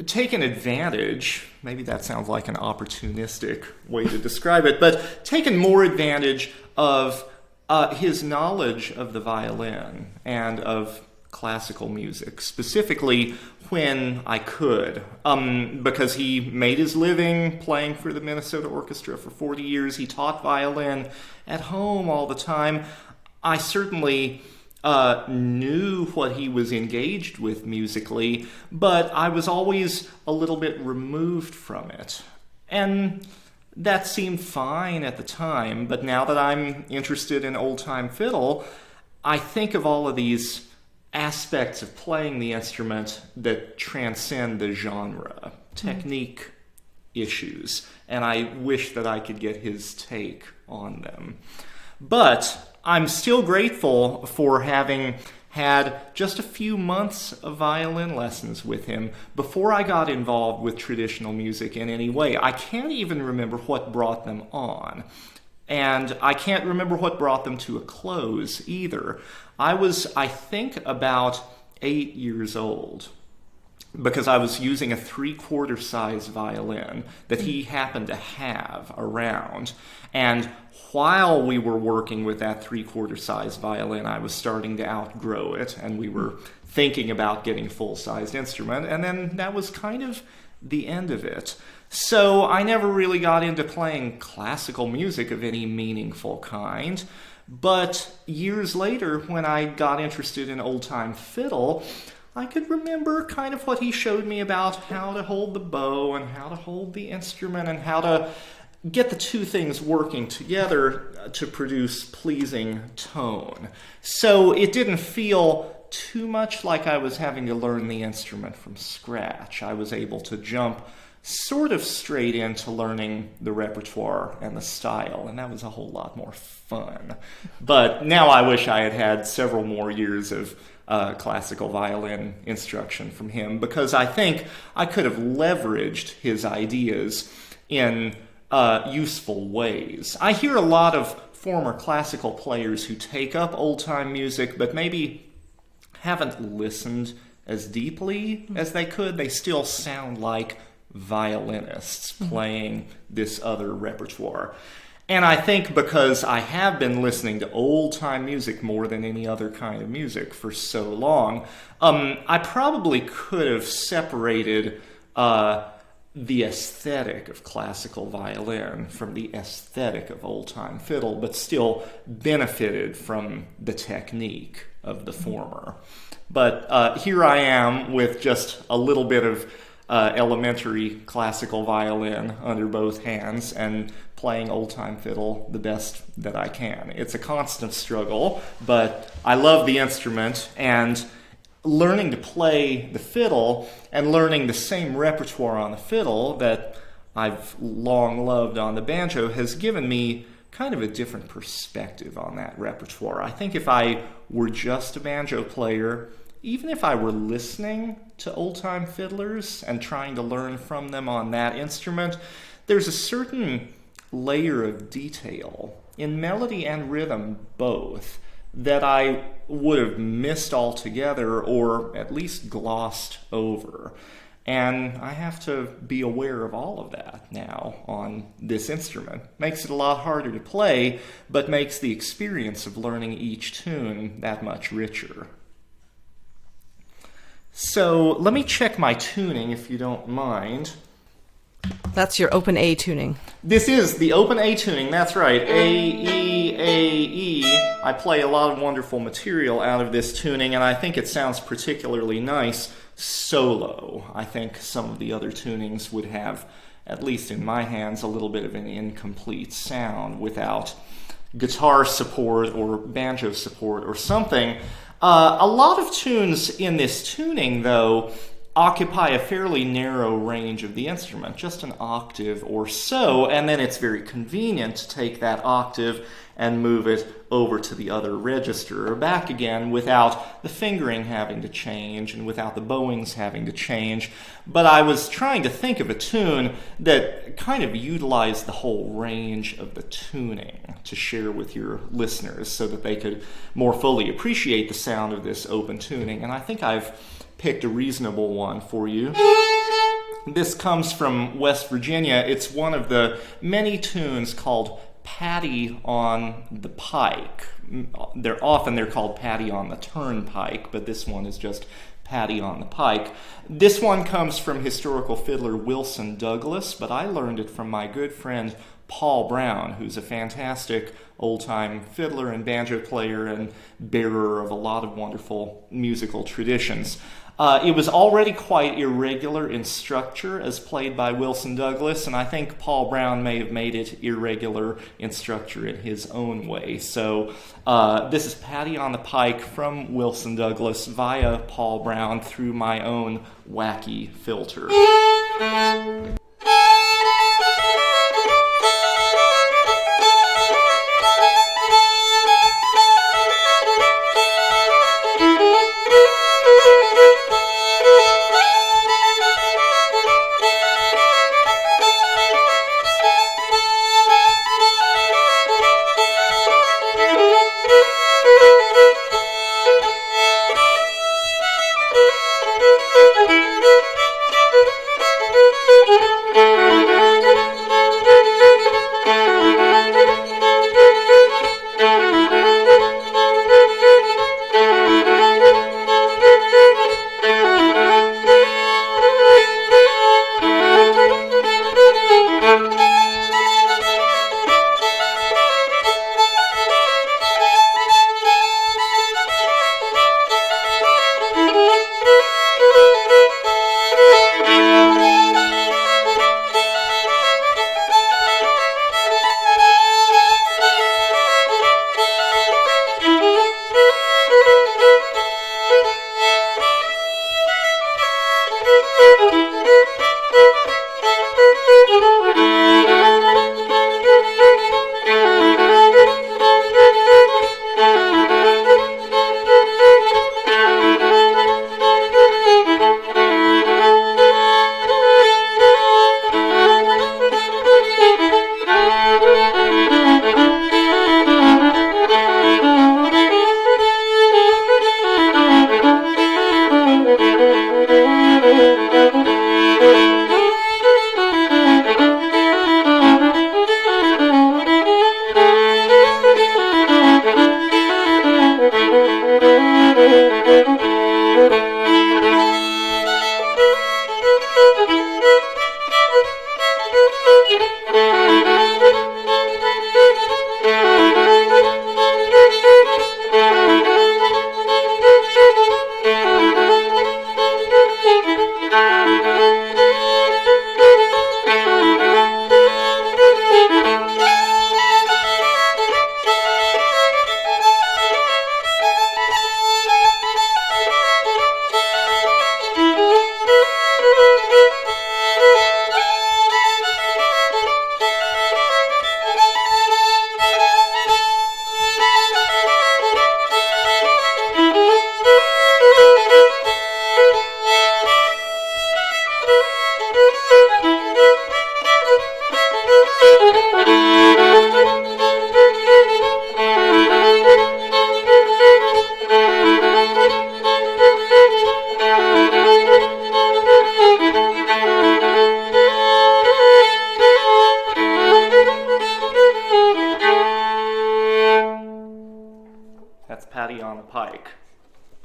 taken advantage, maybe that sounds like an opportunistic way to describe it, but taken more advantage of his knowledge of the violin and of classical music, specifically when I could, because he made his living playing for the Minnesota Orchestra for 40 years. He taught violin at home all the time. I certainly knew what he was engaged with musically, but I was always a little bit removed from it. And that seemed fine at the time, but now that I'm interested in old-time fiddle, I think of all of these aspects of playing the instrument that transcend the genre, technique issues, and I wish that I could get his take on them. But I'm still grateful for having had just a few months of violin lessons with him before I got involved with traditional music in any way. I can't even remember what brought them on. And I can't remember what brought them to a close either. I was, I think, about 8 years old because I was using a 3/4 size violin that he happened to have around. And while we were working with that 3/4 size violin, I was starting to outgrow it, and we were thinking about getting a full-sized instrument, and then that was kind of the end of it. So I never really got into playing classical music of any meaningful kind. But years later, when I got interested in old-time fiddle, I could remember kind of what he showed me about how to hold the bow and how to hold the instrument and how to get the two things working together to produce pleasing tone. So it didn't feel too much like I was having to learn the instrument from scratch. I was able to jump sort of straight into learning the repertoire and the style, and that was a whole lot more fun. But now I wish I had had several more years of classical violin instruction from him, because I think I could have leveraged his ideas in useful ways. I hear a lot of former classical players who take up old-time music, but maybe haven't listened as deeply as they could. They still sound like violinists playing this other repertoire. And I think because I have been listening to old-time music more than any other kind of music for so long, I probably could have separated the aesthetic of classical violin from the aesthetic of old-time fiddle, but still benefited from the technique of the former. But here I am with just a little bit of elementary classical violin under both hands and playing old-time fiddle the best that I can. It's a constant struggle, but I love the instrument, and learning to play the fiddle and learning the same repertoire on the fiddle that I've long loved on the banjo has given me kind of a different perspective on that repertoire. I think if I were just a banjo player, even if I were listening to old-time fiddlers and trying to learn from them on that instrument, there's a certain layer of detail in melody and rhythm both that I would have missed altogether or at least glossed over. And I have to be aware of all of that now on this instrument. Makes it a lot harder to play, but makes the experience of learning each tune that much richer. So let me check my tuning, if you don't mind. That's your open A tuning. This is the open A tuning, that's right. A, E, A, E. I play a lot of wonderful material out of this tuning, and I think it sounds particularly nice solo. I think some of the other tunings would have, at least in my hands, a little bit of an incomplete sound without guitar support or banjo support or something. A lot of tunes in this tuning, though, occupy a fairly narrow range of the instrument, just an octave or so, and then it's very convenient to take that octave and move it over to the other register or back again without the fingering having to change and without the bowings having to change. But I was trying to think of a tune that kind of utilized the whole range of the tuning to share with your listeners so that they could more fully appreciate the sound of this open tuning, and I think I've picked a reasonable one for you. This comes from West Virginia. It's one of the many tunes called Paddy on the Pike. They're called Paddy on the Turnpike, but this one is just Paddy on the Pike. This one comes from historical fiddler Wilson Douglas, but I learned it from my good friend Paul Brown, who's a fantastic old-time fiddler and banjo player and bearer of a lot of wonderful musical traditions. It was already quite irregular in structure as played by Wilson Douglas, and I think Paul Brown may have made it irregular in structure in his own way. So this is Paddy on the Pike from Wilson Douglas via Paul Brown through my own wacky filter.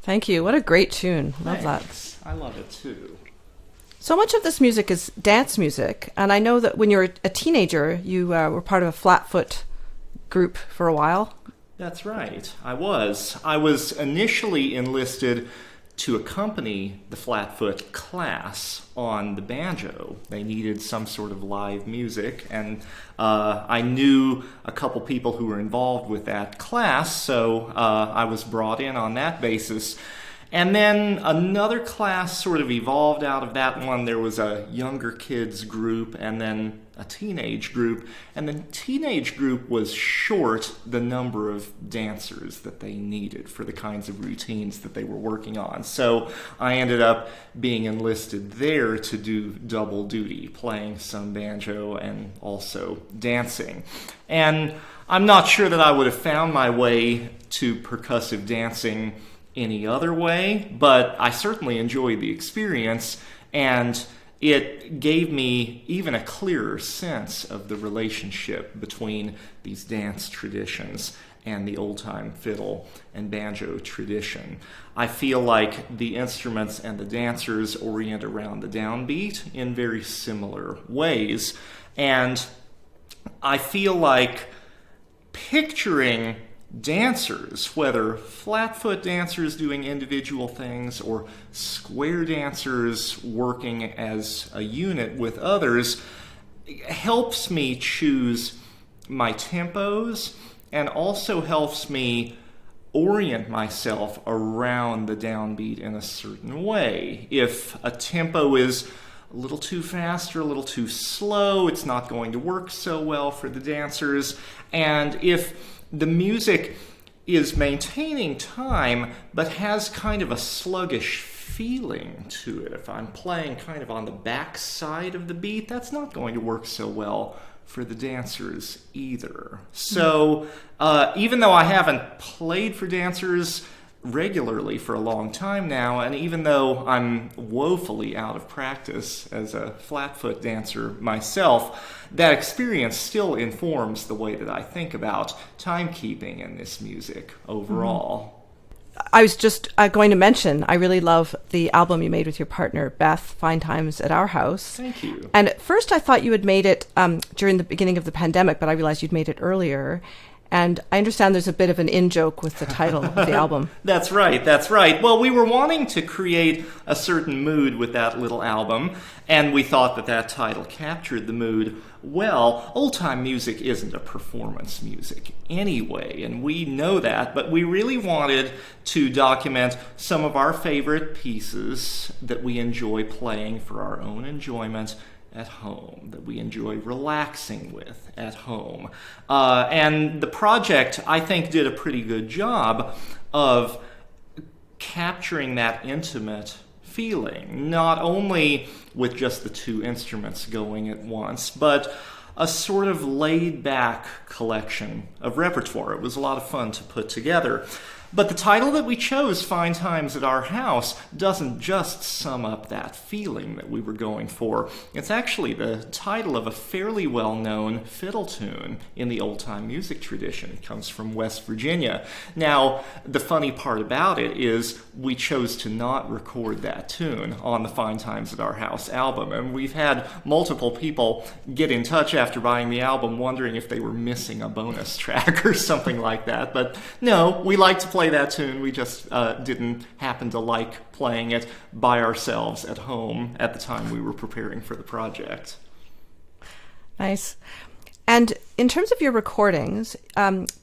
Thank you. What a great tune. Love Thanks. that. I love it too. So much of this music is dance music, and I know that when you were a teenager, you were part of a flatfoot group for a while. That's right. I was. I was initially enlisted to accompany the flatfoot class on the banjo. They needed some sort of live music, and I knew a couple people who were involved with that class, so I was brought in on that basis. And then another class sort of evolved out of that one. There was a younger kids group and then a teenage group. And the teenage group was short the number of dancers that they needed for the kinds of routines that they were working on. So I ended up being enlisted there to do double duty, playing some banjo and also dancing. And I'm not sure that I would have found my way to percussive dancing any other way, but I certainly enjoyed the experience, and it gave me even a clearer sense of the relationship between these dance traditions and the old-time fiddle and banjo tradition. I feel like the instruments and the dancers orient around the downbeat in very similar ways, and I feel like picturing dancers, whether flatfoot dancers doing individual things or square dancers working as a unit with others, helps me choose my tempos and also helps me orient myself around the downbeat in a certain way. If a tempo is a little too fast or a little too slow, it's not going to work so well for the dancers. And if the music is maintaining time but has kind of a sluggish feeling to it, if I'm playing kind of on the back side of the beat, that's not going to work so well for the dancers either. So even though I haven't played for dancers regularly for a long time now, and even though I'm woefully out of practice as a flatfoot dancer myself, that experience still informs the way that I think about timekeeping in this music overall. I was just going to mention, I really love the album you made with your partner, Beth, Fine Times at Our House. Thank you. And at first I thought you had made it during the beginning of the pandemic, but I realized you'd made it earlier. And I understand there's a bit of an in-joke with the title of the album. That's right. Well, we were wanting to create a certain mood with that little album, and we thought that title captured the mood well. Old-time music isn't a performance music anyway, and we know that, but we really wanted to document some of our favorite pieces that we enjoy playing for our own enjoyment at home, that we enjoy relaxing with at home. And the project, I think, did a pretty good job of capturing that intimate feeling, not only with just the two instruments going at once, but a sort of laid-back collection of repertoire. It was a lot of fun to put together. But the title that we chose, Fine Times at Our House, doesn't just sum up that feeling that we were going for. It's actually the title of a fairly well-known fiddle tune in the old-time music tradition. It comes from West Virginia. Now, the funny part about it is we chose to not record that tune on the Fine Times at Our House album, and we've had multiple people get in touch after buying the album wondering if they were missing a bonus track or something like that. But no, we like to play that tune. We just didn't happen to like playing it by ourselves at home at the time we were preparing for the project. Nice. And in terms of your recordings,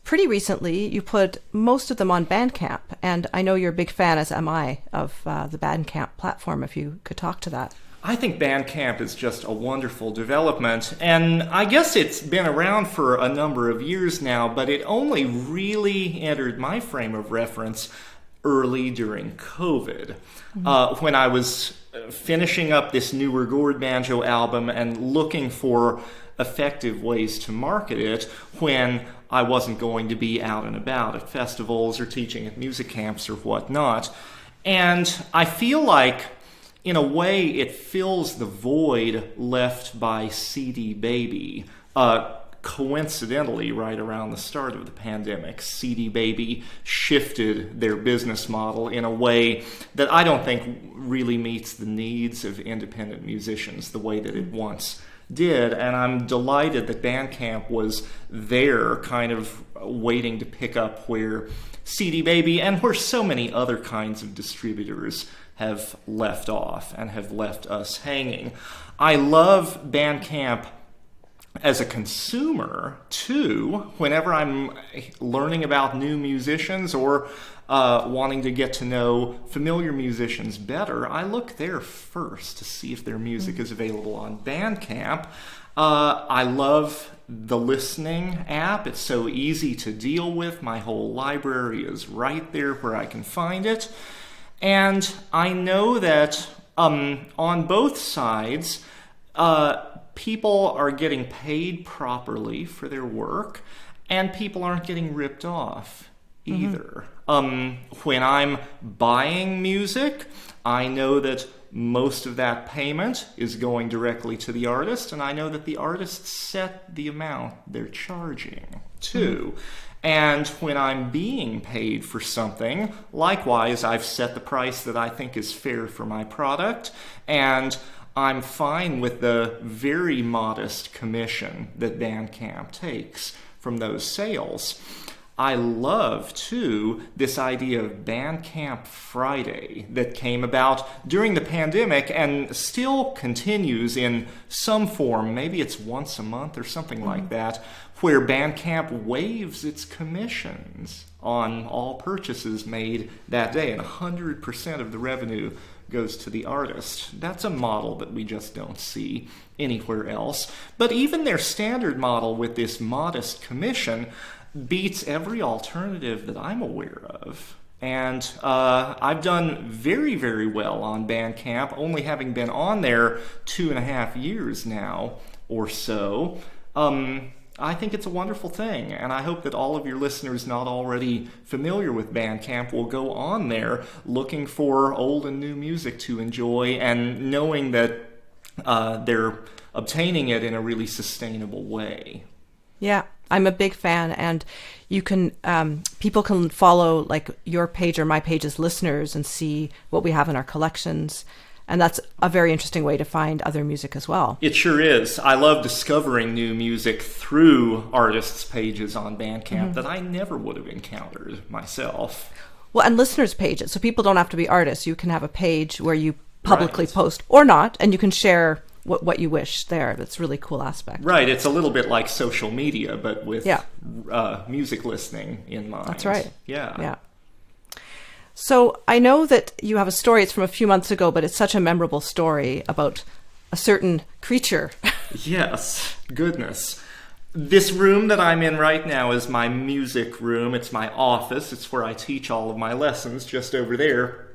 pretty recently you put most of them on Bandcamp, and I know you're a big fan, as am I, of the Bandcamp platform, if you could talk to that. I think Bandcamp is just a wonderful development, and I guess it's been around for a number of years now, but it only really entered my frame of reference early during COVID, when I was finishing up this newer gourd banjo album and looking for effective ways to market it when I wasn't going to be out and about at festivals or teaching at music camps or whatnot. And I feel like, in a way, it fills the void left by CD Baby. Coincidentally, right around the start of the pandemic, CD Baby shifted their business model in a way that I don't think really meets the needs of independent musicians the way that it once did. And I'm delighted that Bandcamp was there, kind of waiting to pick up where CD Baby and where so many other kinds of distributors have left off and have left us hanging. I love Bandcamp as a consumer, too, whenever I'm learning about new musicians or wanting to get to know familiar musicians better, I look there first to see if their music is available on Bandcamp. I love the listening app. It's so easy to deal with. My whole library is right there where I can find it. And I know that on both sides, people are getting paid properly for their work, and people aren't getting ripped off either. When I'm buying music, I know that most of that payment is going directly to the artist, and I know that the artist set the amount they're charging too. And when I'm being paid for something, likewise, I've set the price that I think is fair for my product, and I'm fine with the very modest commission that Bandcamp takes from those sales. I love, too, this idea of Bandcamp Friday that came about during the pandemic and still continues in some form. Maybe it's once a month or something like that, where Bandcamp waives its commissions on all purchases made that day, and 100% of the revenue goes to the artist. That's a model that we just don't see anywhere else. But even their standard model with this modest commission beats every alternative that I'm aware of. And I've done very, very well on Bandcamp, only having been on there 2.5 years now or so. I think it's a wonderful thing, and I hope that all of your listeners not already familiar with Bandcamp will go on there looking for old and new music to enjoy and knowing that they're obtaining it in a really sustainable way. Yeah, I'm a big fan, and you can people can follow like your page or my page as listeners and see what we have in our collections. And that's a very interesting way to find other music as well. It sure is. I love discovering new music through artists' pages on Bandcamp that I never would have encountered myself. Well, and listeners' pages. So people don't have to be artists. You can have a page where you publicly post or not, and you can share what you wish there. That's a really cool aspect. Right. It's a little bit like social media, but with music listening in mind. That's right. Yeah. So I know that you have a story, it's from a few months ago, but it's such a memorable story about a certain creature. Yes, goodness. This room that I'm in right now is my music room. It's my office. It's where I teach all of my lessons. Just over there,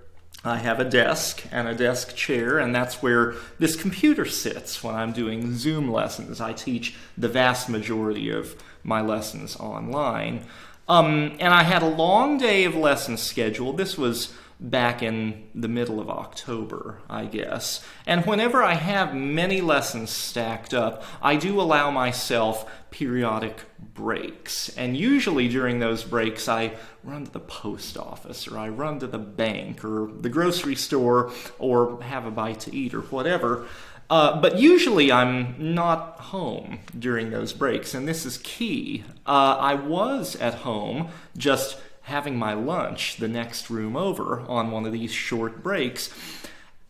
I have a desk and a desk chair, and that's where this computer sits when I'm doing Zoom lessons. I teach the vast majority of my lessons online. And I had a long day of lessons scheduled. This was back in the middle of October, I guess. And whenever I have many lessons stacked up, I do allow myself periodic breaks. And usually during those breaks, I run to the post office, or I run to the bank, or the grocery store, or have a bite to eat, or whatever. But usually I'm not home during those breaks, and this is key. I was at home just having my lunch the next room over on one of these short breaks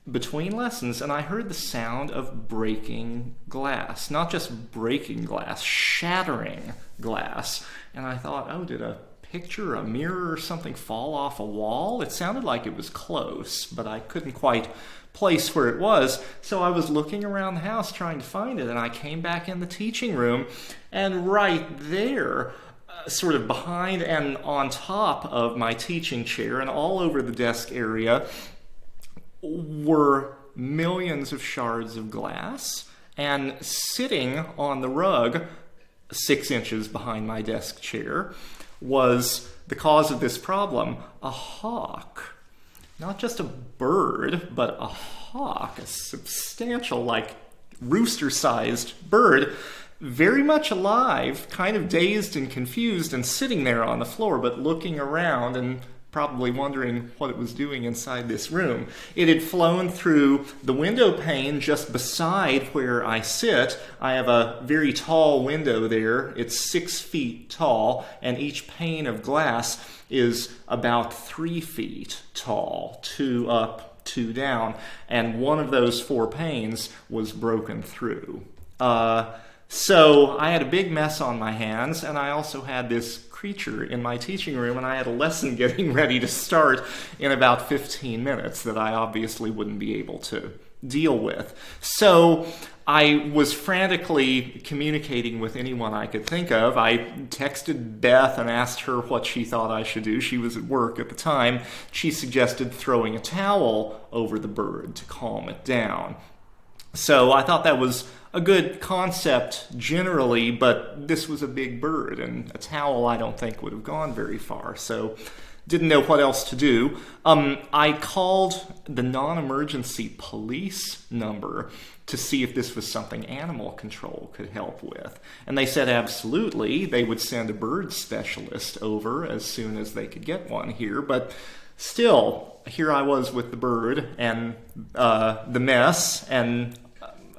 between lessons, and I heard the sound of breaking glass. Not just breaking glass, shattering glass. And I thought, oh, did a picture, a mirror, or something fall off a wall? It sounded like it was close, but I couldn't quite place where it was, so I was looking around the house trying to find it, and I came back in the teaching room, and right there, sort of behind and on top of my teaching chair and all over the desk area, were millions of shards of glass, and sitting on the rug 6 inches behind my desk chair was the cause of this problem, a hawk. Not just a bird, but a hawk, a substantial, like, rooster-sized bird, very much alive, kind of dazed and confused and sitting there on the floor, but looking around and probably wondering what it was doing inside this room. It had flown through the window pane just beside where I sit. I have a very tall window there. It's 6 feet tall, and each pane of glass is about 3 feet tall, 2 up, 2 down, and one of those 4 panes was broken through. So I had a big mess on my hands, and I also had this creature in my teaching room, and I had a lesson getting ready to start in about 15 minutes that I obviously wouldn't be able to deal with. So I was frantically communicating with anyone I could think of. I texted Beth and asked her what she thought I should do. She was at work at the time. She suggested throwing a towel over the bird to calm it down. So I thought that was a good concept generally, but this was a big bird, and a towel I don't think would have gone very far. So didn't know what else to do. I called the non-emergency police number to see if this was something animal control could help with. And they said absolutely. They would send a bird specialist over as soon as they could get one here. But still, here I was with the bird and the mess and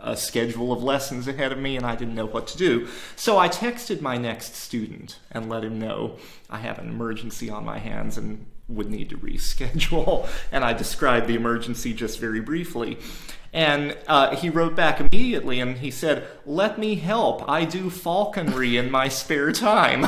a schedule of lessons ahead of me, and I didn't know what to do. So I texted my next student and let him know I have an emergency on my hands and would need to reschedule. And I described the emergency just very briefly. And he wrote back immediately, and he said, "Let me help. I do falconry in my spare time."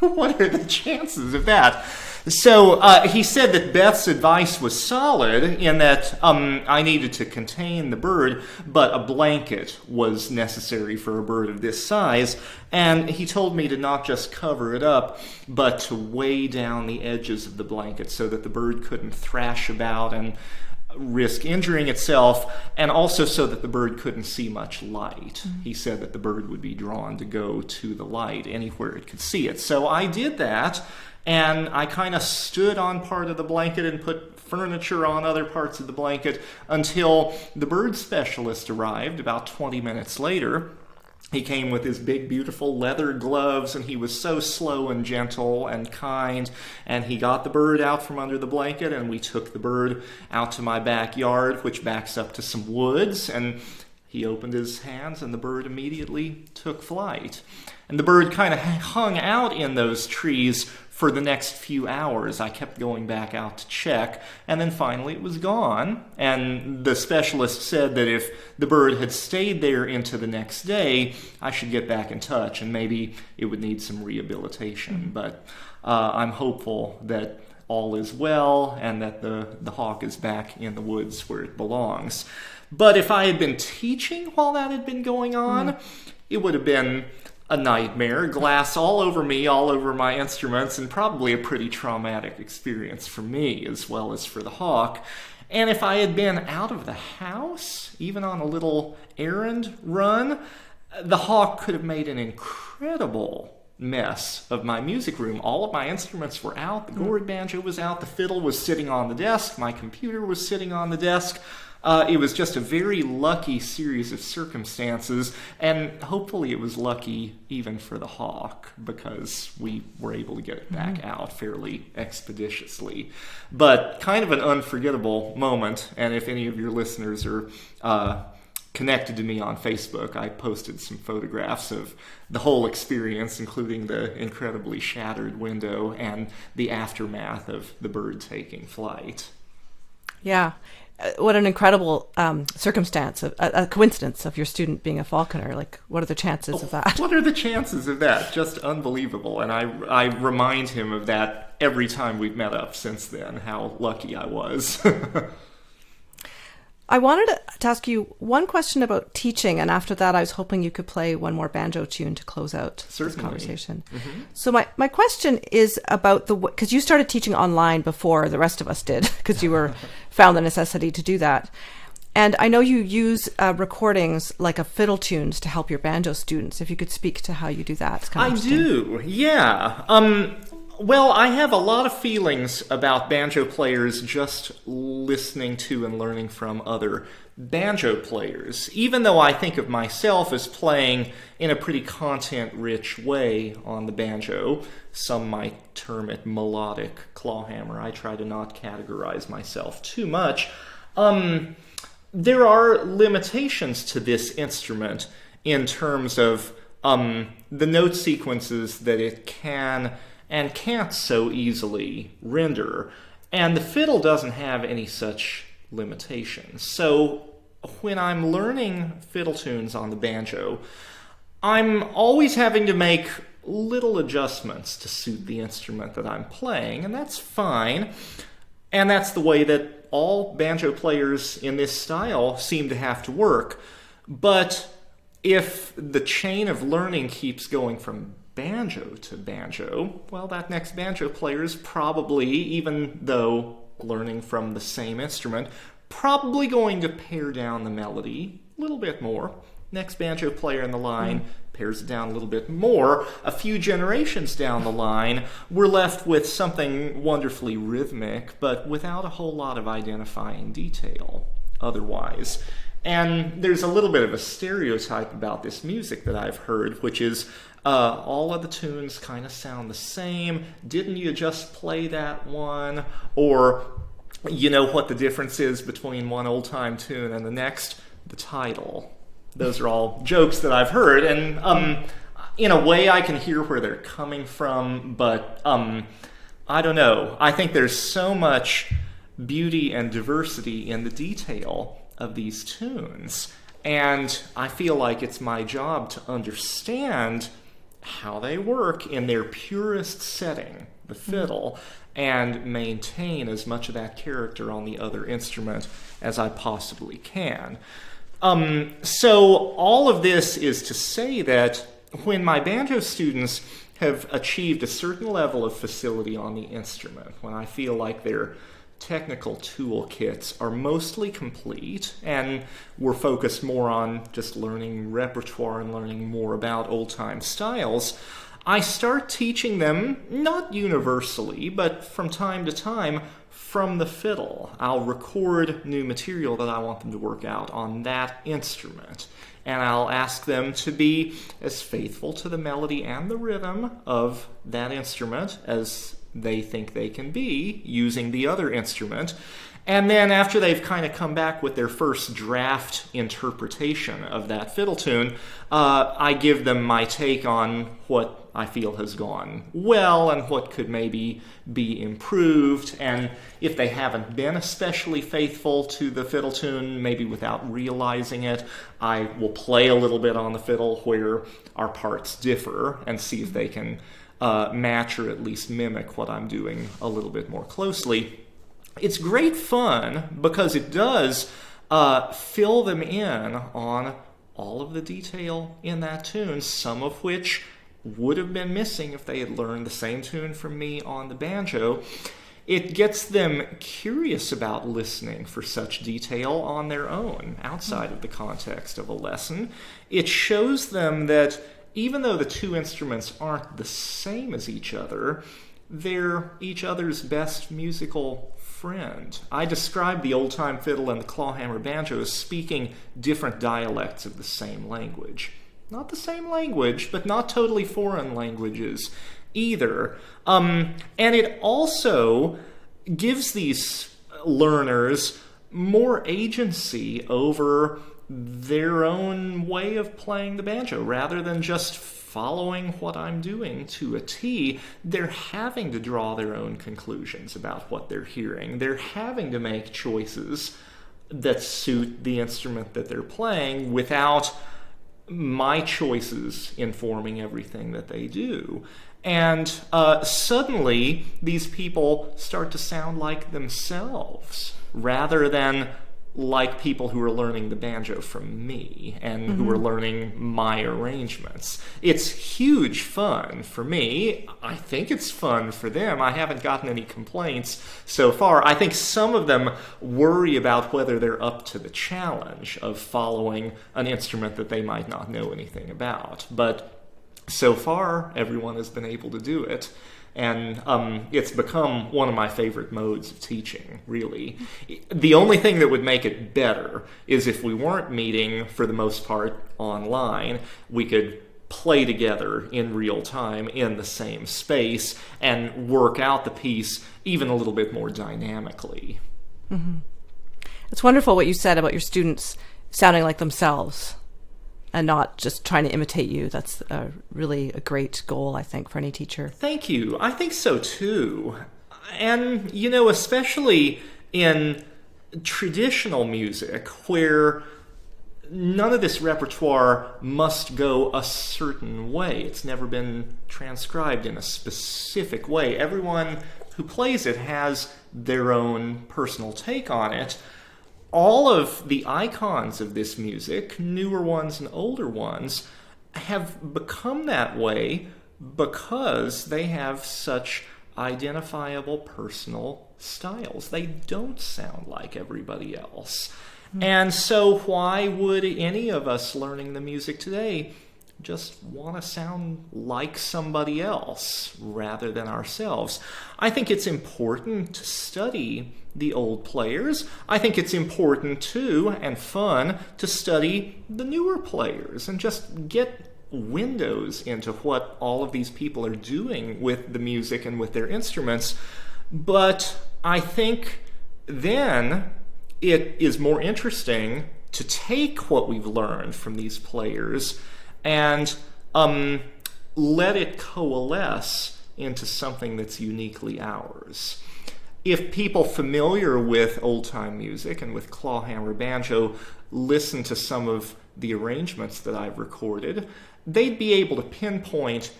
What are the chances of that? So he said that Beth's advice was solid in that I needed to contain the bird, but a blanket was necessary for a bird of this size. And he told me to not just cover it up, but to weigh down the edges of the blanket so that the bird couldn't thrash about and risk injuring itself, and also so that the bird couldn't see much light. Mm-hmm. He said that the bird would be drawn to go to the light anywhere it could see it. So I did that, and I kind of stood on part of the blanket and put furniture on other parts of the blanket until the bird specialist arrived about 20 minutes later. He came with his big, beautiful leather gloves, and he was so slow and gentle and kind, and he got the bird out from under the blanket, and we took the bird out to my backyard, which backs up to some woods, and he opened his hands, and the bird immediately took flight. And the bird kind of hung out in those trees for the next few hours. I kept going back out to check, and then finally it was gone. And the specialist said that if the bird had stayed there into the next day, I should get back in touch, and maybe it would need some rehabilitation. But I'm hopeful that all is well and that the hawk is back in the woods where it belongs. But if I had been teaching while that had been going on, it would have been a nightmare, glass all over me, all over my instruments, and probably a pretty traumatic experience for me as well as for the hawk. And if I had been out of the house, even on a little errand run, the hawk could have made an incredible mess of my music room. All of my instruments were out. The gourd banjo was out. The fiddle was sitting on the desk. My computer was sitting on the desk. It was just a very lucky series of circumstances, and hopefully it was lucky even for the hawk, because we were able to get it back out fairly expeditiously. But kind of an unforgettable moment, and if any of your listeners are connected to me on Facebook, I posted some photographs of the whole experience, including the incredibly shattered window and the aftermath of the bird taking flight. Yeah. What an incredible circumstance, a coincidence of your student being a falconer. Like, what are the chances of that? What are the chances of that? Just unbelievable. And I remind him of that every time we've met up since then, how lucky I was. I wanted to ask you one question about teaching, and after that I was hoping you could play one more banjo tune to close out this conversation. Mm-hmm. So my question is about because you started teaching online before the rest of us did, because you found the necessity to do that. And I know you use recordings like a fiddle tunes to help your banjo students. If you could speak to how you do that. It's kind of I do, yeah. Well, I have a lot of feelings about banjo players just listening to and learning from other banjo players, even though I think of myself as playing in a pretty content-rich way on the banjo. Some might term it melodic clawhammer. I try to not categorize myself too much. There are limitations to this instrument in terms of the note sequences that it can and can't so easily render. And the fiddle doesn't have any such limitations. So when I'm learning fiddle tunes on the banjo, I'm always having to make little adjustments to suit the instrument that I'm playing, and that's fine. And that's the way that all banjo players in this style seem to have to work. But if the chain of learning keeps going from banjo to banjo, well, that next banjo player is probably, even though learning from the same instrument, probably going to pare down the melody a little bit more. Next banjo player in the line pares it down a little bit more. A few generations down the line, we're left with something wonderfully rhythmic, but without a whole lot of identifying detail otherwise. And there's a little bit of a stereotype about this music that I've heard, which is all of the tunes kind of sound the same. Didn't you just play that one? Or you know what the difference is between one old-time tune and the next? The title. Those are all jokes that I've heard, and in a way I can hear where they're coming from, but I don't know. I think there's so much beauty and diversity in the detail of these tunes, and I feel like it's my job to understand how they work in their purest setting, the fiddle, and maintain as much of that character on the other instrument as I possibly can. So all of this is to say that when my banjo students have achieved a certain level of facility on the instrument, when I feel like their technical toolkits are mostly complete and we're focused more on just learning repertoire and learning more about old-time styles, I start teaching them, not universally, but from time to time, from the fiddle. I'll record new material that I want them to work out on that instrument, and I'll ask them to be as faithful to the melody and the rhythm of that instrument as they think they can be using the other instrument. And then after they've kind of come back with their first draft interpretation of that fiddle tune, I give them my take on what I feel has gone well and what could maybe be improved. And if they haven't been especially faithful to the fiddle tune, maybe without realizing it, I will play a little bit on the fiddle where our parts differ and see if they can match or at least mimic what I'm doing a little bit more closely. It's great fun because it does fill them in on all of the detail in that tune, some of which would have been missing if they had learned the same tune from me on the banjo. It gets them curious about listening for such detail on their own, outside of the context of a lesson. It shows them that even though the two instruments aren't the same as each other, they're each other's best musical friend. I describe the old-time fiddle and the clawhammer banjo as speaking different dialects of the same language. Not the same language, but not totally foreign languages either. And it also gives these learners more agency over their own way of playing the banjo. Rather than just following what I'm doing to a T, they're having to draw their own conclusions about what they're hearing. They're having to make choices that suit the instrument that they're playing without my choices informing everything that they do. And suddenly, these people start to sound like themselves rather than like people who are learning the banjo from me and who are learning my arrangements. It's huge fun for me. I think it's fun for them. I haven't gotten any complaints so far. I think some of them worry about whether they're up to the challenge of following an instrument that they might not know anything about. But so far, everyone has been able to do it. And it's become one of my favorite modes of teaching, really. The only thing that would make it better is if we weren't meeting, for the most part, online. We could play together in real time in the same space and work out the piece even a little bit more dynamically. Mm-hmm. It's wonderful what you said about your students sounding like themselves and not just trying to imitate you. That's really a great goal, I think, for any teacher. Thank you. I think so, too. And, you know, especially in traditional music, where none of this repertoire must go a certain way. It's never been transcribed in a specific way. Everyone who plays it has their own personal take on it. All of the icons of this music, newer ones and older ones, have become that way because they have such identifiable personal styles. They don't sound like everybody else. And so why would any of us learning the music today just want to sound like somebody else rather than ourselves? I think it's important to study the old players. I think it's important too, and fun, to study the newer players and just get windows into what all of these people are doing with the music and with their instruments. But I think then it is more interesting to take what we've learned from these players and let it coalesce into something that's uniquely ours. If people familiar with old-time music and with clawhammer banjo listen to some of the arrangements that I've recorded, they'd be able to pinpoint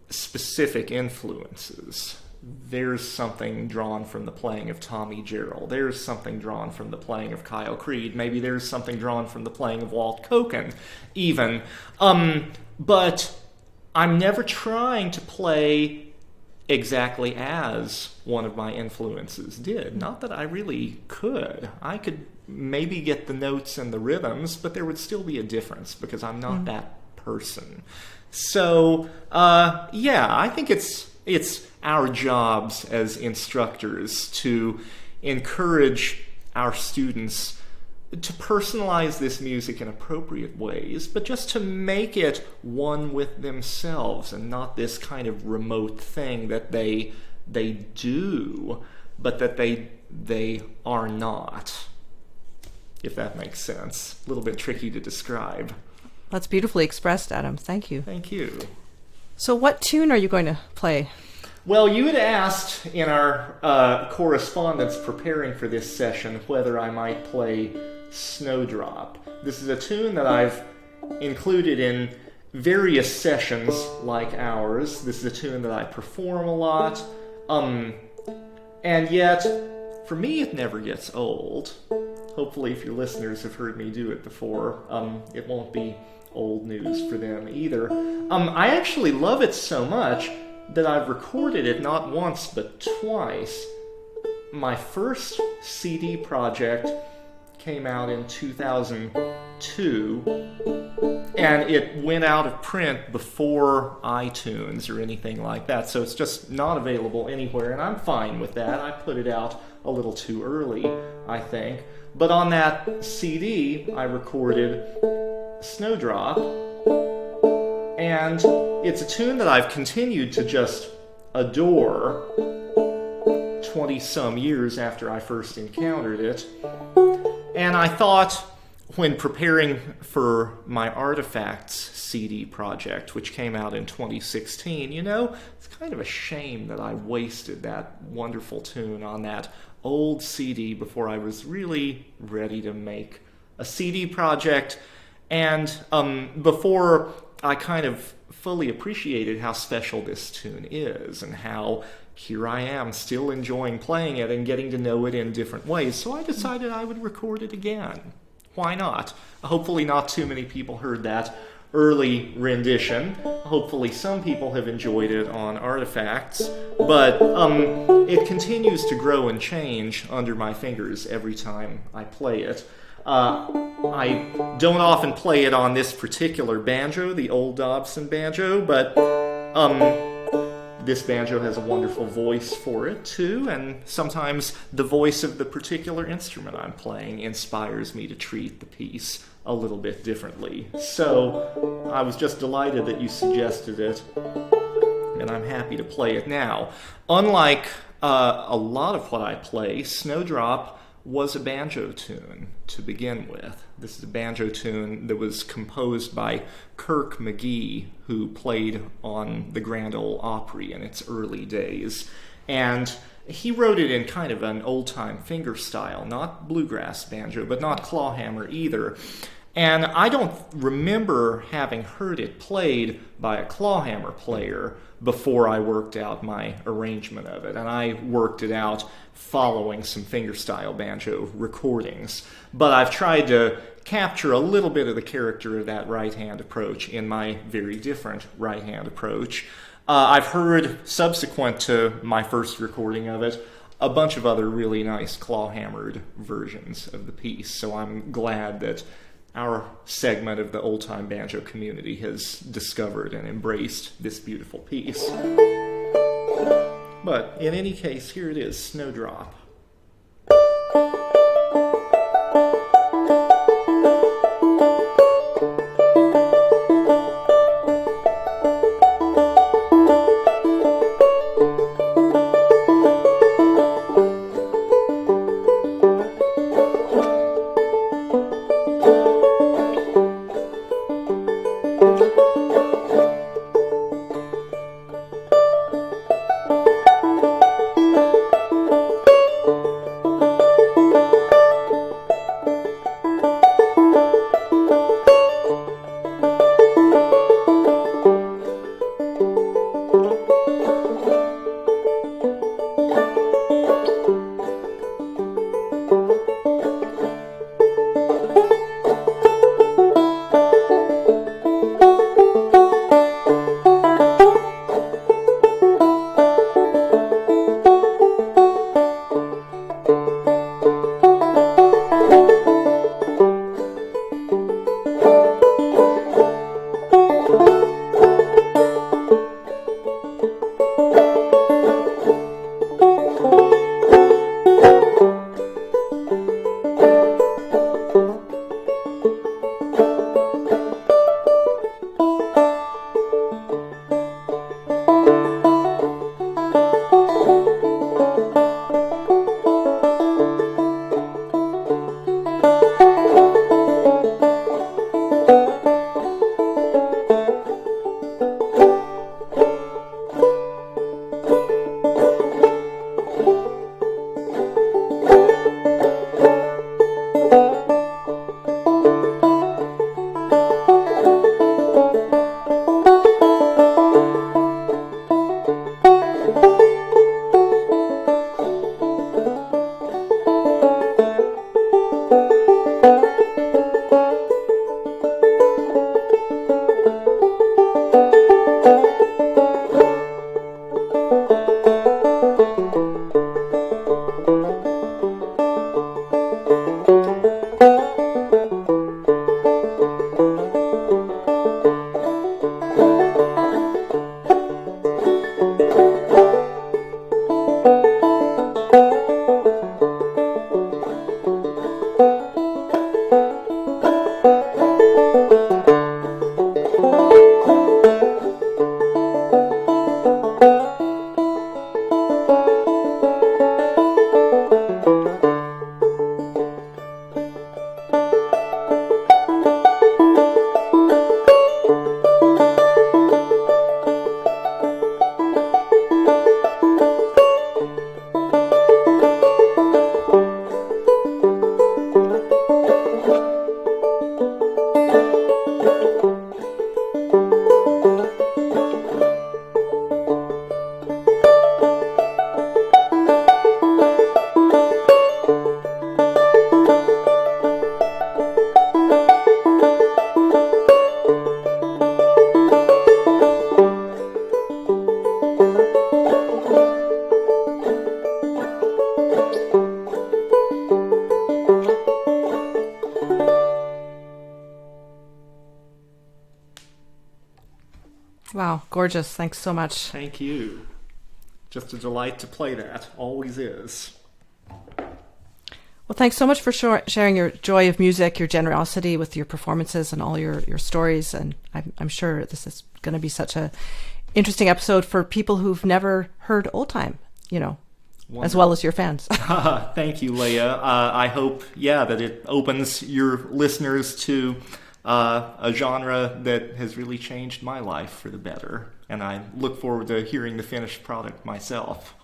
specific influences. There's something drawn from the playing of Tommy Jarrell. There's something drawn from the playing of Kyle Creed. Maybe there's something drawn from the playing of Walt Koken, even. But I'm never trying to play exactly as one of my influences did. Not that I really could. I could maybe get the notes and the rhythms, but there would still be a difference because I'm not that person. So, I think it's our jobs as instructors to encourage our students to personalize this music in appropriate ways, but just to make it one with themselves and not this kind of remote thing that they do, but that they are not, if that makes sense. A little bit tricky to describe. That's beautifully expressed, Adam. Thank you. Thank you. So what tune are you going to play? Well, you had asked in our correspondence preparing for this session whether I might play Snowdrop. This is a tune that I've included in various sessions like ours. This is a tune that I perform a lot. And yet, for me, it never gets old. Hopefully, if your listeners have heard me do it before, it won't be old news for them either. I actually love it so much that I've recorded it not once but twice. My first CD project came out in 2002, and it went out of print before iTunes or anything like that, so it's just not available anywhere, and I'm fine with that. I put it out a little too early, I think. But on that CD, I recorded Snowdrop, and it's a tune that I've continued to just adore 20-some years after I first encountered it. And I thought, when preparing for my Artifacts CD project, which came out in 2016, it's kind of a shame that I wasted that wonderful tune on that old CD before I was really ready to make a CD project, and before I kind of fully appreciated how special this tune is and how here I am still enjoying playing it and getting to know it in different ways. So I decided I would record it again. Why not? Hopefully not too many people heard that early rendition. Hopefully some people have enjoyed it on Artifacts, but it continues to grow and change under my fingers every time I play it. I don't often play it on this particular banjo, the old Dobson banjo, but this banjo has a wonderful voice for it too, and sometimes the voice of the particular instrument I'm playing inspires me to treat the piece a little bit differently. So I was just delighted that you suggested it, and I'm happy to play it now. Unlike a lot of what I play, Snowdrop was a banjo tune to begin with. This is a banjo tune that was composed by Kirk McGee, who played on the Grand Ole Opry in its early days. And he wrote it in kind of an old-time finger style, not bluegrass banjo, but not clawhammer either. And I don't remember having heard it played by a clawhammer player before I worked out my arrangement of it. And I worked it out following some fingerstyle banjo recordings. But I've tried to capture a little bit of the character of that right-hand approach in my very different right-hand approach. I've heard, subsequent to my first recording of it, a bunch of other really nice claw-hammered versions of the piece. So I'm glad that our segment of the old-time banjo community has discovered and embraced this beautiful piece. But in any case, here it is, Snowdrop. Wow, gorgeous. Thanks so much. Thank you. Just a delight to play that. Always is. Well, thanks so much for sharing your joy of music, your generosity with your performances and all your stories. And I'm sure this is going to be such a interesting episode for people who've never heard old time, Wonderful. As well as your fans. Thank you, Leah. I hope, that it opens your listeners to a genre that has really changed my life for the better. And I look forward to hearing the finished product myself.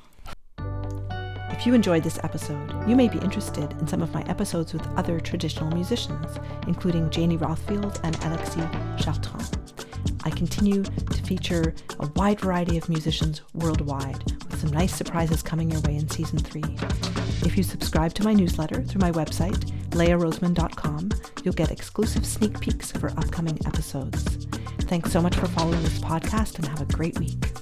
If If you enjoyed this episode, you may be interested in some of my episodes with other traditional musicians, including Janie Rothfield and Alexis Chartrand. I continue to feature a wide variety of musicians worldwide, with some nice surprises coming your way in Season 3. If you subscribe to my newsletter through my website, leahroseman.com, you'll get exclusive sneak peeks for upcoming episodes. Thanks so much for following this podcast, and have a great week.